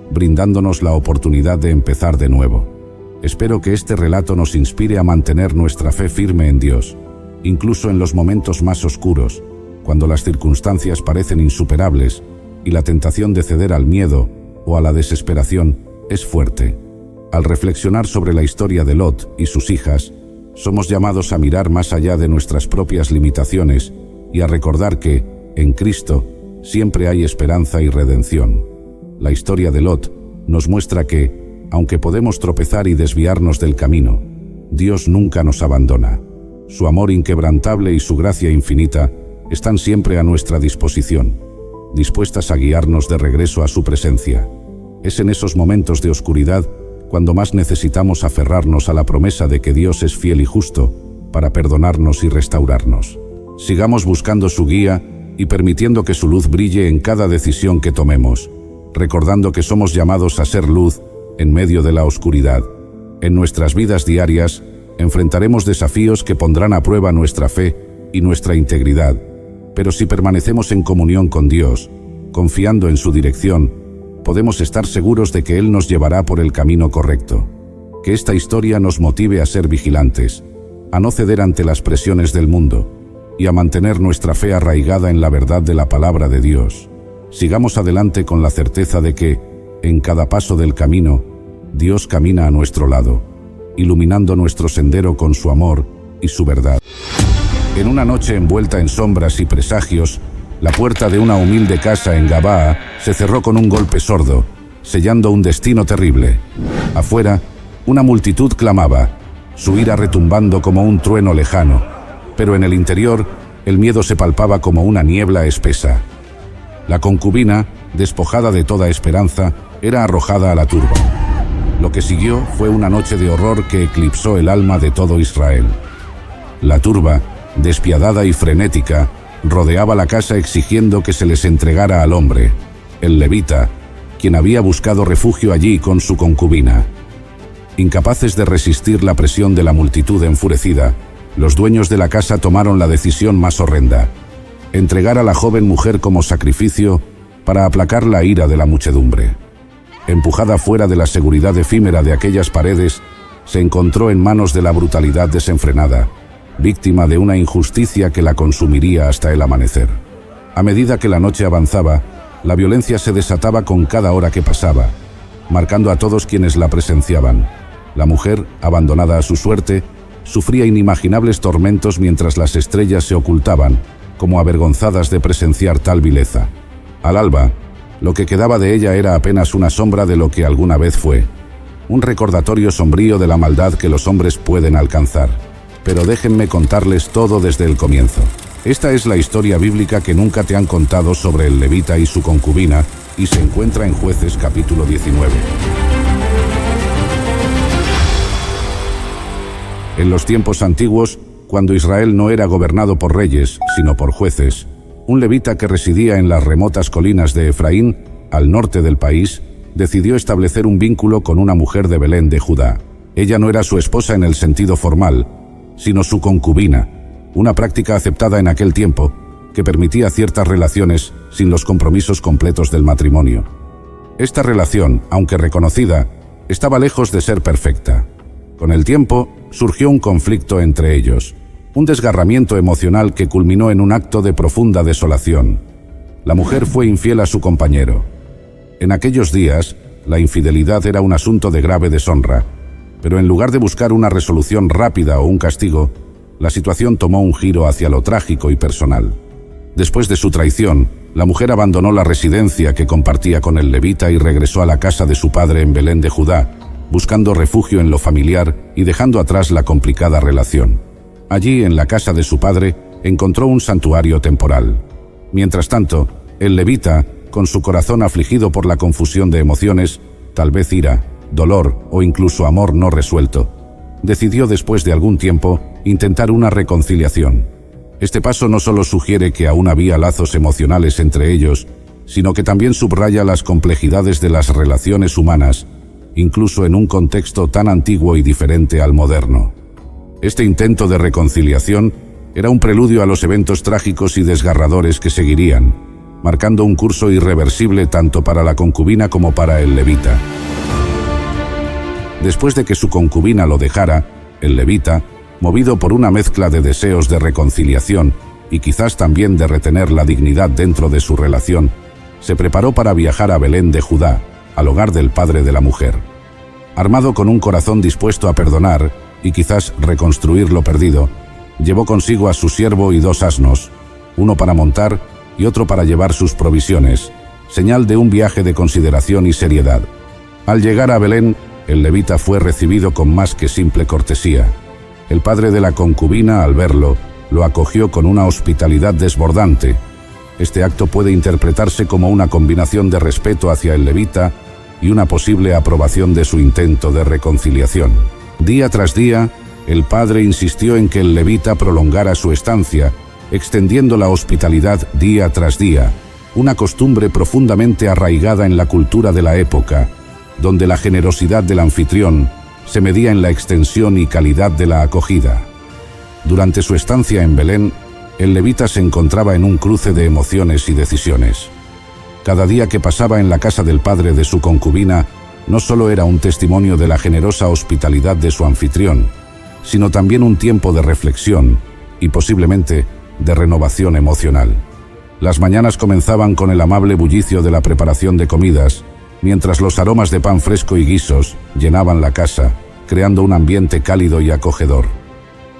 brindándonos la oportunidad de empezar de nuevo. Espero que este relato nos inspire a mantener nuestra fe firme en Dios, incluso en los momentos más oscuros, cuando las circunstancias parecen insuperables y la tentación de ceder al miedo o a la desesperación es fuerte. Al reflexionar sobre la historia de Lot y sus hijas, somos llamados a mirar más allá de nuestras propias limitaciones y a recordar que, en Cristo, siempre hay esperanza y redención. La historia de Lot nos muestra que, aunque podemos tropezar y desviarnos del camino, Dios nunca nos abandona. Su amor inquebrantable y su gracia infinita están siempre a nuestra disposición, dispuestas a guiarnos de regreso a su presencia. Es en esos momentos de oscuridad cuando más necesitamos aferrarnos a la promesa de que Dios es fiel y justo para perdonarnos y restaurarnos. Sigamos buscando su guía y permitiendo que su luz brille en cada decisión que tomemos, recordando que somos llamados a ser luz en medio de la oscuridad. En nuestras vidas diarias, enfrentaremos desafíos que pondrán a prueba nuestra fe y nuestra integridad, pero si permanecemos en comunión con Dios, confiando en su dirección, podemos estar seguros de que Él nos llevará por el camino correcto. Que esta historia nos motive a ser vigilantes, a no ceder ante las presiones del mundo y a mantener nuestra fe arraigada en la verdad de la palabra de Dios. Sigamos adelante con la certeza de que, en cada paso del camino, Dios camina a nuestro lado, iluminando nuestro sendero con su amor y su verdad. En una noche envuelta en sombras y presagios, la puerta de una humilde casa en Gabaa se cerró con un golpe sordo, sellando un destino terrible. Afuera, una multitud clamaba, su ira retumbando como un trueno lejano, pero en el interior, el miedo se palpaba como una niebla espesa. La concubina, despojada de toda esperanza, era arrojada a la turba. Lo que siguió fue una noche de horror que eclipsó el alma de todo Israel. La turba, despiadada y frenética, rodeaba la casa exigiendo que se les entregara al hombre, el levita, quien había buscado refugio allí con su concubina. Incapaces de resistir la presión de la multitud enfurecida, los dueños de la casa tomaron la decisión más horrenda: entregar a la joven mujer como sacrificio para aplacar la ira de la muchedumbre. Empujada fuera de la seguridad efímera de aquellas paredes, se encontró en manos de la brutalidad desenfrenada, víctima de una injusticia que la consumiría hasta el amanecer. A medida que la noche avanzaba, la violencia se desataba con cada hora que pasaba, marcando a todos quienes la presenciaban. La mujer, abandonada a su suerte, sufría inimaginables tormentos mientras las estrellas se ocultaban, como avergonzadas de presenciar tal vileza. Al alba, lo que quedaba de ella era apenas una sombra de lo que alguna vez fue, un recordatorio sombrío de la maldad que los hombres pueden alcanzar. Pero déjenme contarles todo desde el comienzo. Esta es la historia bíblica que nunca te han contado sobre el levita y su concubina, y se encuentra en Jueces capítulo 19. En los tiempos antiguos, cuando Israel no era gobernado por reyes, sino por jueces, un levita que residía en las remotas colinas de Efraín, al norte del país, decidió establecer un vínculo con una mujer de Belén de Judá. Ella no era su esposa en el sentido formal, sino su concubina, una práctica aceptada en aquel tiempo que permitía ciertas relaciones sin los compromisos completos del matrimonio. Esta relación, aunque reconocida, estaba lejos de ser perfecta. Con el tiempo, surgió un conflicto entre ellos, un desgarramiento emocional que culminó en un acto de profunda desolación. La mujer fue infiel a su compañero. En aquellos días, la infidelidad era un asunto de grave deshonra, pero en lugar de buscar una resolución rápida o un castigo, la situación tomó un giro hacia lo trágico y personal. Después de su traición, la mujer abandonó la residencia que compartía con el levita y regresó a la casa de su padre en Belén de Judá, buscando refugio en lo familiar y dejando atrás la complicada relación. Allí, en la casa de su padre, encontró un santuario temporal. Mientras tanto, el levita, con su corazón afligido por la confusión de emociones, tal vez ira, dolor o incluso amor no resuelto, decidió después de algún tiempo intentar una reconciliación. Este paso no solo sugiere que aún había lazos emocionales entre ellos, sino que también subraya las complejidades de las relaciones humanas, incluso en un contexto tan antiguo y diferente al moderno. Este intento de reconciliación era un preludio a los eventos trágicos y desgarradores que seguirían, marcando un curso irreversible tanto para la concubina como para el levita. Después de que su concubina lo dejara, el levita, movido por una mezcla de deseos de reconciliación y quizás también de retener la dignidad dentro de su relación, se preparó para viajar a Belén de Judá, al hogar del padre de la mujer. Armado con un corazón dispuesto a perdonar y quizás reconstruir lo perdido, llevó consigo a su siervo y 2 asnos, uno para montar y otro para llevar sus provisiones, señal de un viaje de consideración y seriedad. Al llegar a Belén, el levita fue recibido con más que simple cortesía. El padre de la concubina, al verlo, lo acogió con una hospitalidad desbordante. Este acto puede interpretarse como una combinación de respeto hacia el levita y una posible aprobación de su intento de reconciliación. Día tras día, el padre insistió en que el levita prolongara su estancia, extendiendo la hospitalidad día tras día, una costumbre profundamente arraigada en la cultura de la época, donde la generosidad del anfitrión se medía en la extensión y calidad de la acogida. Durante su estancia en Belén, el levita se encontraba en un cruce de emociones y decisiones. Cada día que pasaba en la casa del padre de su concubina no solo era un testimonio de la generosa hospitalidad de su anfitrión, sino también un tiempo de reflexión y posiblemente de renovación emocional. Las mañanas comenzaban con el amable bullicio de la preparación de comidas, mientras los aromas de pan fresco y guisos llenaban la casa, creando un ambiente cálido y acogedor.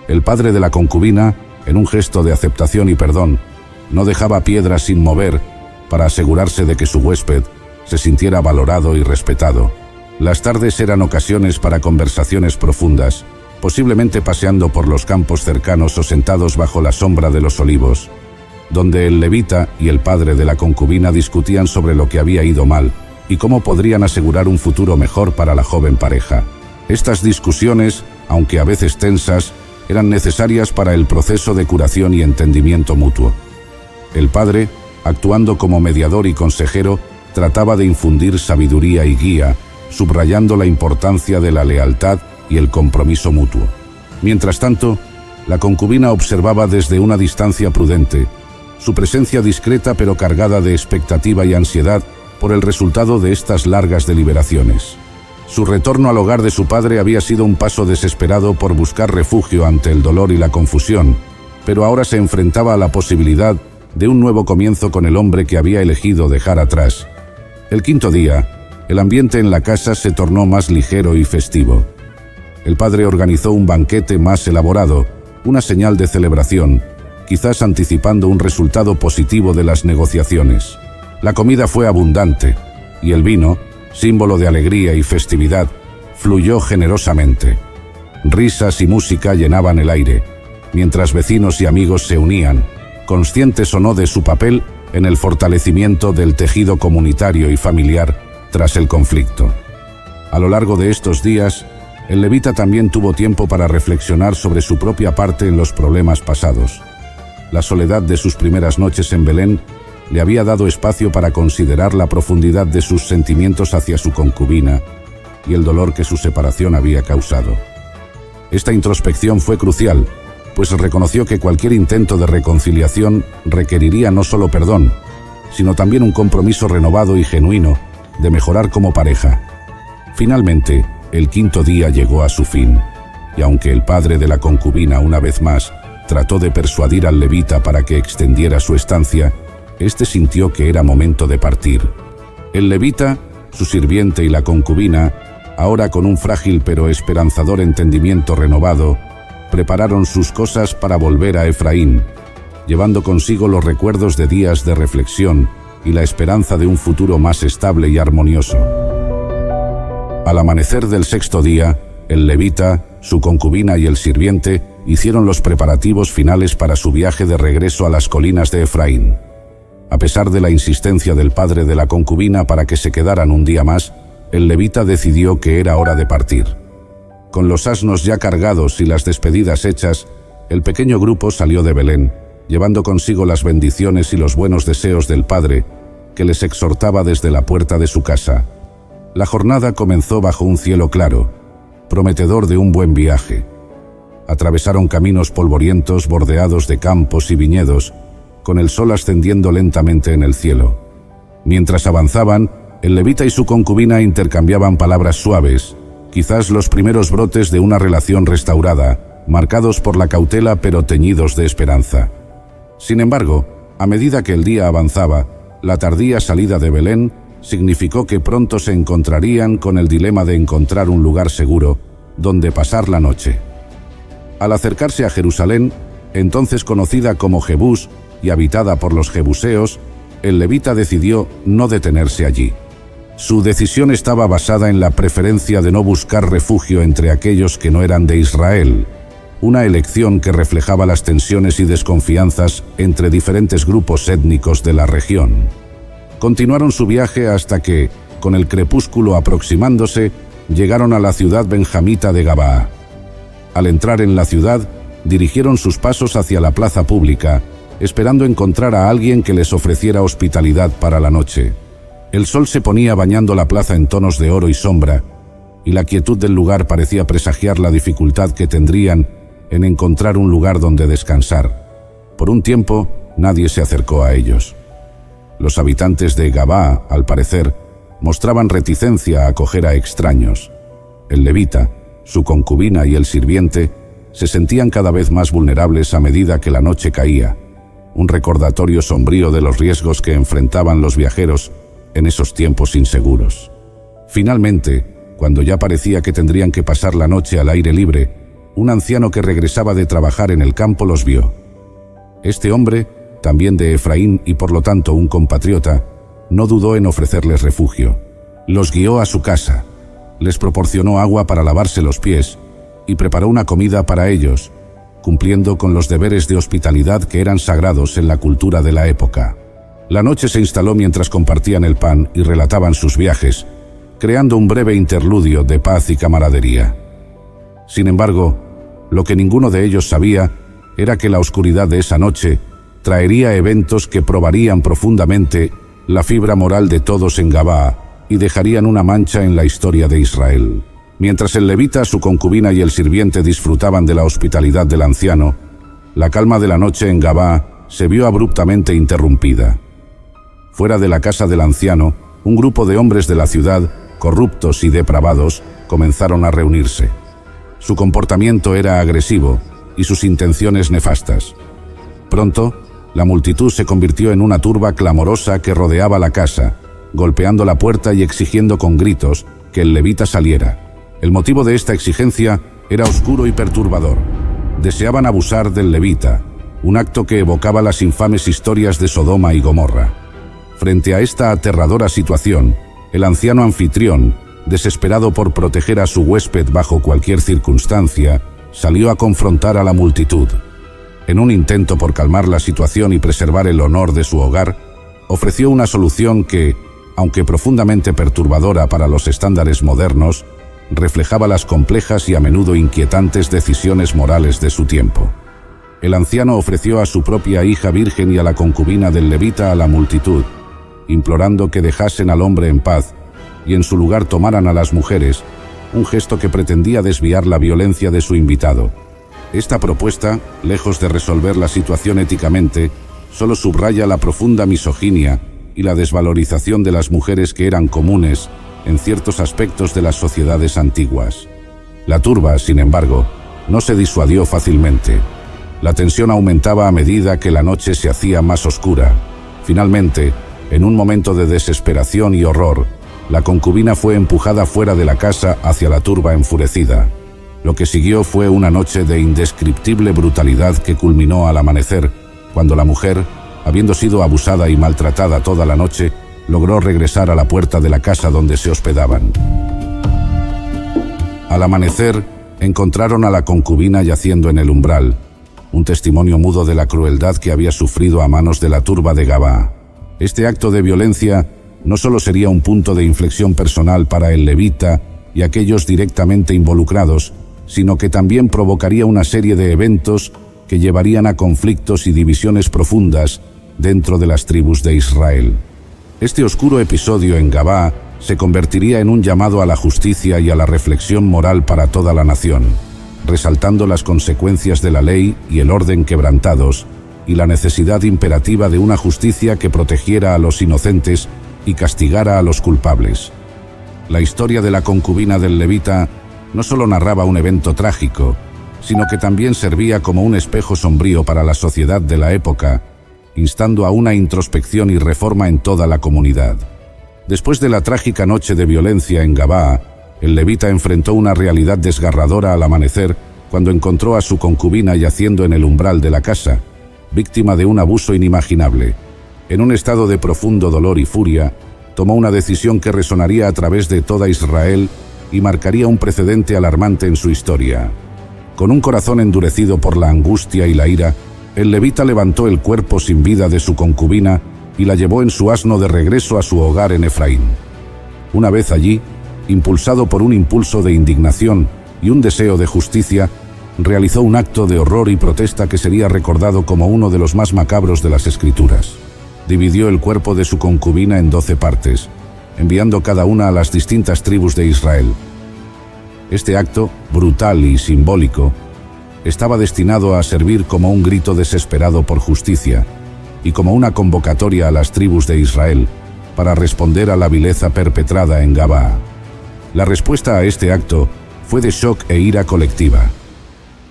El padre de la concubina, en un gesto de aceptación y perdón, no dejaba piedra sin mover para asegurarse de que su huésped se sintiera valorado y respetado. Las tardes eran ocasiones para conversaciones profundas, posiblemente paseando por los campos cercanos o sentados bajo la sombra de los olivos, donde el levita y el padre de la concubina discutían sobre lo que había ido mal y cómo podrían asegurar un futuro mejor para la joven pareja. Estas discusiones, aunque a veces tensas, eran necesarias para el proceso de curación y entendimiento mutuo. El padre, actuando como mediador y consejero, trataba de infundir sabiduría y guía, subrayando la importancia de la lealtad y el compromiso mutuo. Mientras tanto, la concubina observaba desde una distancia prudente, su presencia discreta pero cargada de expectativa y ansiedad por el resultado de estas largas deliberaciones. Su retorno al hogar de su padre había sido un paso desesperado por buscar refugio ante el dolor y la confusión, pero ahora se enfrentaba a la posibilidad de un nuevo comienzo con el hombre que había elegido dejar atrás. El quinto día, el ambiente en la casa se tornó más ligero y festivo. El padre organizó un banquete más elaborado, una señal de celebración, quizás anticipando un resultado positivo de las negociaciones. La comida fue abundante, y el vino, símbolo de alegría y festividad, fluyó generosamente. Risas y música llenaban el aire, mientras vecinos y amigos se unían, conscientes o no de su papel en el fortalecimiento del tejido comunitario y familiar tras el conflicto. A lo largo de estos días, el levita también tuvo tiempo para reflexionar sobre su propia parte en los problemas pasados. La soledad de sus primeras noches en Belén le había dado espacio para considerar la profundidad de sus sentimientos hacia su concubina y el dolor que su separación había causado. Esta introspección fue crucial, pues reconoció que cualquier intento de reconciliación requeriría no solo perdón, sino también un compromiso renovado y genuino de mejorar como pareja. Finalmente, el quinto día llegó a su fin, y aunque el padre de la concubina una vez más trató de persuadir al levita para que extendiera su estancia, este sintió que era momento de partir. El levita, su sirviente y la concubina, ahora con un frágil pero esperanzador entendimiento renovado, prepararon sus cosas para volver a Efraín, llevando consigo los recuerdos de días de reflexión y la esperanza de un futuro más estable y armonioso. Al amanecer del sexto día, el levita, su concubina y el sirviente hicieron los preparativos finales para su viaje de regreso a las colinas de Efraín. A pesar de la insistencia del padre de la concubina para que se quedaran un día más, el levita decidió que era hora de partir. Con los asnos ya cargados y las despedidas hechas, el pequeño grupo salió de Belén, llevando consigo las bendiciones y los buenos deseos del padre, que les exhortaba desde la puerta de su casa. La jornada comenzó bajo un cielo claro, prometedor de un buen viaje. Atravesaron caminos polvorientos bordeados de campos y viñedos, con el sol ascendiendo lentamente en el cielo. Mientras avanzaban, el levita y su concubina intercambiaban palabras suaves, quizás los primeros brotes de una relación restaurada, marcados por la cautela pero teñidos de esperanza. Sin embargo, a medida que el día avanzaba, la tardía salida de Belén significó que pronto se encontrarían con el dilema de encontrar un lugar seguro donde pasar la noche. Al acercarse a Jerusalén, entonces conocida como Jebús y habitada por los jebuseos, el levita decidió no detenerse allí. Su decisión estaba basada en la preferencia de no buscar refugio entre aquellos que no eran de Israel, una elección que reflejaba las tensiones y desconfianzas entre diferentes grupos étnicos de la región. Continuaron su viaje hasta que, con el crepúsculo aproximándose, llegaron a la ciudad benjamita de Gabaa. Al entrar en la ciudad, dirigieron sus pasos hacia la plaza pública, esperando encontrar a alguien que les ofreciera hospitalidad para la noche. El sol se ponía bañando la plaza en tonos de oro y sombra, y la quietud del lugar parecía presagiar la dificultad que tendrían en encontrar un lugar donde descansar. Por un tiempo, nadie se acercó a ellos. Los habitantes de Gabaa, al parecer, mostraban reticencia a acoger a extraños. El levita, su concubina y el sirviente se sentían cada vez más vulnerables a medida que la noche caía, un recordatorio sombrío de los riesgos que enfrentaban los viajeros en esos tiempos inseguros. Finalmente, cuando ya parecía que tendrían que pasar la noche al aire libre, un anciano que regresaba de trabajar en el campo los vio. Este hombre, también de Efraín y por lo tanto un compatriota, no dudó en ofrecerles refugio. Los guió a su casa, les proporcionó agua para lavarse los pies y preparó una comida para ellos, cumpliendo con los deberes de hospitalidad que eran sagrados en la cultura de la época. La noche se instaló mientras compartían el pan y relataban sus viajes, creando un breve interludio de paz y camaradería. Sin embargo, lo que ninguno de ellos sabía era que la oscuridad de esa noche traería eventos que probarían profundamente la fibra moral de todos en Gabaa y dejarían una mancha en la historia de Israel. Mientras el levita, su concubina y el sirviente disfrutaban de la hospitalidad del anciano, la calma de la noche en Gabaa se vio abruptamente interrumpida. Fuera de la casa del anciano, un grupo de hombres de la ciudad, corruptos y depravados, comenzaron a reunirse. Su comportamiento era agresivo y sus intenciones nefastas. Pronto, la multitud se convirtió en una turba clamorosa que rodeaba la casa, golpeando la puerta y exigiendo con gritos que el levita saliera. El motivo de esta exigencia era oscuro y perturbador. Deseaban abusar del levita, un acto que evocaba las infames historias de Sodoma y Gomorra. Frente a esta aterradora situación, el anciano anfitrión, desesperado por proteger a su huésped bajo cualquier circunstancia, salió a confrontar a la multitud. En un intento por calmar la situación y preservar el honor de su hogar, ofreció una solución que, aunque profundamente perturbadora para los estándares modernos, reflejaba las complejas y a menudo inquietantes decisiones morales de su tiempo. El anciano ofreció a su propia hija virgen y a la concubina del levita a la multitud, implorando que dejasen al hombre en paz y en su lugar tomaran a las mujeres, un gesto que pretendía desviar la violencia de su invitado. Esta propuesta, lejos de resolver la situación éticamente, solo subraya la profunda misoginia y la desvalorización de las mujeres que eran comunes en ciertos aspectos de las sociedades antiguas. La turba, sin embargo, no se disuadió fácilmente. La tensión aumentaba a medida que la noche se hacía más oscura. Finalmente, en un momento de desesperación y horror, la concubina fue empujada fuera de la casa hacia la turba enfurecida. Lo que siguió fue una noche de indescriptible brutalidad que culminó al amanecer, cuando la mujer, habiendo sido abusada y maltratada toda la noche, logró regresar a la puerta de la casa donde se hospedaban. Al amanecer, encontraron a la concubina yaciendo en el umbral, un testimonio mudo de la crueldad que había sufrido a manos de la turba de Gabaa. Este acto de violencia no solo sería un punto de inflexión personal para el levita y aquellos directamente involucrados, sino que también provocaría una serie de eventos que llevarían a conflictos y divisiones profundas dentro de las tribus de Israel. Este oscuro episodio en Gabaa se convertiría en un llamado a la justicia y a la reflexión moral para toda la nación, resaltando las consecuencias de la ley y el orden quebrantados, y la necesidad imperativa de una justicia que protegiera a los inocentes y castigara a los culpables. La historia de la concubina del levita no solo narraba un evento trágico, sino que también servía como un espejo sombrío para la sociedad de la época, instando a una introspección y reforma en toda la comunidad. Después de la trágica noche de violencia en Gabaa, el levita enfrentó una realidad desgarradora al amanecer cuando encontró a su concubina yaciendo en el umbral de la casa, víctima de un abuso inimaginable. En un estado de profundo dolor y furia, tomó una decisión que resonaría a través de toda Israel y marcaría un precedente alarmante en su historia. Con un corazón endurecido por la angustia y la ira, el levita levantó el cuerpo sin vida de su concubina y la llevó en su asno de regreso a su hogar en Efraín. Una vez allí, impulsado por un impulso de indignación y un deseo de justicia, realizó un acto de horror y protesta que sería recordado como uno de los más macabros de las Escrituras. Dividió el cuerpo de su concubina en 12 partes, enviando cada una a las distintas tribus de Israel. Este acto, brutal y simbólico, estaba destinado a servir como un grito desesperado por justicia y como una convocatoria a las tribus de Israel para responder a la vileza perpetrada en Gabaa. La respuesta a este acto fue de shock e ira colectiva.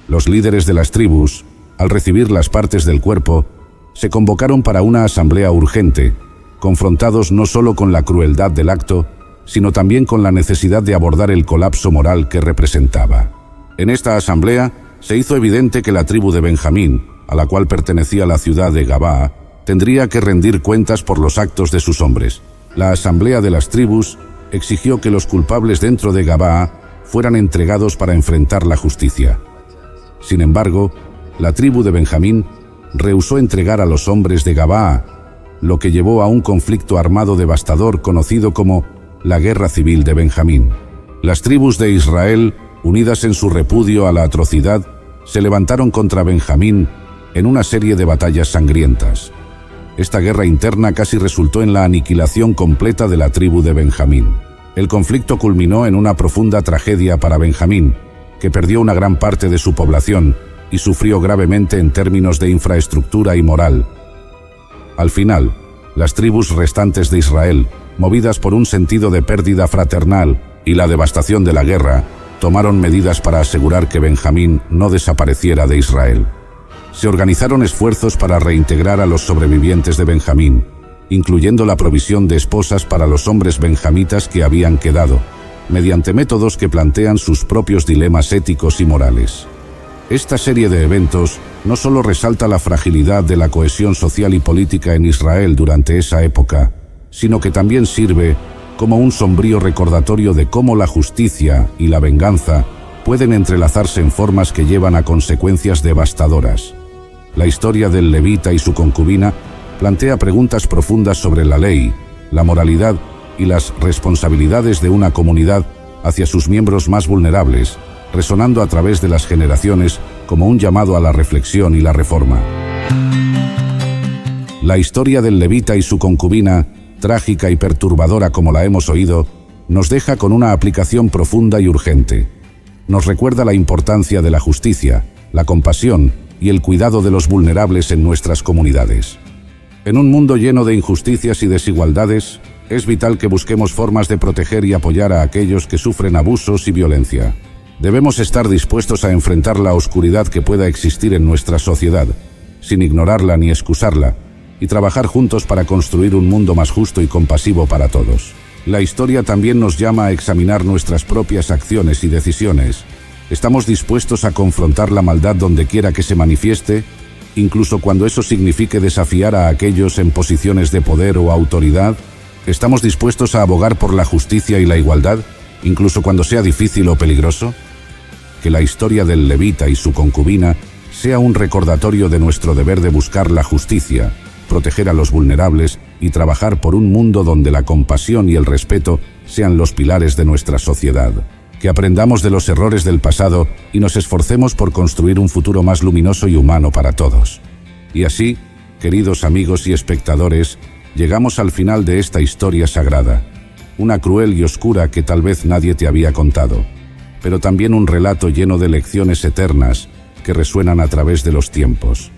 Los líderes de las tribus, al recibir las partes del cuerpo, se convocaron para una asamblea urgente, confrontados no solo con la crueldad del acto, sino también con la necesidad de abordar el colapso moral que representaba. En esta asamblea se hizo evidente que la tribu de Benjamín, a la cual pertenecía la ciudad de Gabaa, tendría que rendir cuentas por los actos de sus hombres. La asamblea de las tribus exigió que los culpables dentro de Gabaa fueran entregados para enfrentar la justicia. Sin embargo, la tribu de Benjamín rehusó entregar a los hombres de Gabaa, lo que llevó a un conflicto armado devastador conocido como la Guerra Civil de Benjamín. Las tribus de Israel, unidas en su repudio a la atrocidad, se levantaron contra Benjamín en una serie de batallas sangrientas. Esta guerra interna casi resultó en la aniquilación completa de la tribu de Benjamín. El conflicto culminó en una profunda tragedia para Benjamín, que perdió una gran parte de su población y sufrió gravemente en términos de infraestructura y moral. Al final, las tribus restantes de Israel, movidas por un sentido de pérdida fraternal y la devastación de la guerra, tomaron medidas para asegurar que Benjamín no desapareciera de Israel. Se organizaron esfuerzos para reintegrar a los sobrevivientes de Benjamín, incluyendo la provisión de esposas para los hombres benjamitas que habían quedado, mediante métodos que plantean sus propios dilemas éticos y morales. Esta serie de eventos no solo resalta la fragilidad de la cohesión social y política en Israel durante esa época, sino que también sirve como un sombrío recordatorio de cómo la justicia y la venganza pueden entrelazarse en formas que llevan a consecuencias devastadoras. La historia del levita y su concubina plantea preguntas profundas sobre la ley, la moralidad y las responsabilidades de una comunidad hacia sus miembros más vulnerables, resonando a través de las generaciones como un llamado a la reflexión y la reforma. La historia del levita y su concubina, trágica y perturbadora como la hemos oído, nos deja con una aplicación profunda y urgente. Nos recuerda la importancia de la justicia, la compasión y el cuidado de los vulnerables en nuestras comunidades. En un mundo lleno de injusticias y desigualdades, es vital que busquemos formas de proteger y apoyar a aquellos que sufren abusos y violencia. Debemos estar dispuestos a enfrentar la oscuridad que pueda existir en nuestra sociedad, sin ignorarla ni excusarla, y trabajar juntos para construir un mundo más justo y compasivo para todos. La historia también nos llama a examinar nuestras propias acciones y decisiones. ¿Estamos dispuestos a confrontar la maldad donde quiera que se manifieste, incluso cuando eso signifique desafiar a aquellos en posiciones de poder o autoridad? ¿Estamos dispuestos a abogar por la justicia y la igualdad, incluso cuando sea difícil o peligroso? Que la historia del levita y su concubina sea un recordatorio de nuestro deber de buscar la justicia, proteger a los vulnerables y trabajar por un mundo donde la compasión y el respeto sean los pilares de nuestra sociedad. Que aprendamos de los errores del pasado y nos esforcemos por construir un futuro más luminoso y humano para todos. Y así, queridos amigos y espectadores, llegamos al final de esta historia sagrada. Una cruel y oscura que tal vez nadie te había contado, pero también un relato lleno de lecciones eternas que resuenan a través de los tiempos.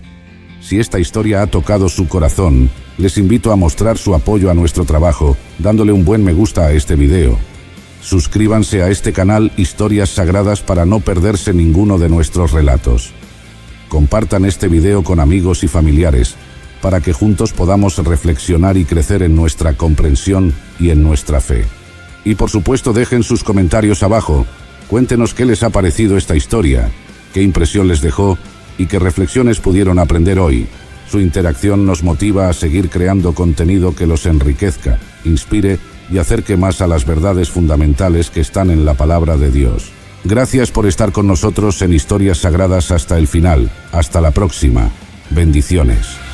Si esta historia ha tocado su corazón, les invito a mostrar su apoyo a nuestro trabajo, dándole un buen me gusta a este video. Suscríbanse a este canal Historias Sagradas para no perderse ninguno de nuestros relatos. Compartan este video con amigos y familiares, para que juntos podamos reflexionar y crecer en nuestra comprensión y en nuestra fe. Y por supuesto dejen sus comentarios abajo, cuéntenos qué les ha parecido esta historia, qué impresión les dejó y qué reflexiones pudieron aprender hoy. Su interacción nos motiva a seguir creando contenido que los enriquezca, inspire y acerque más a las verdades fundamentales que están en la palabra de Dios. Gracias por estar con nosotros en Historias Sagradas hasta el final. Hasta la próxima. Bendiciones.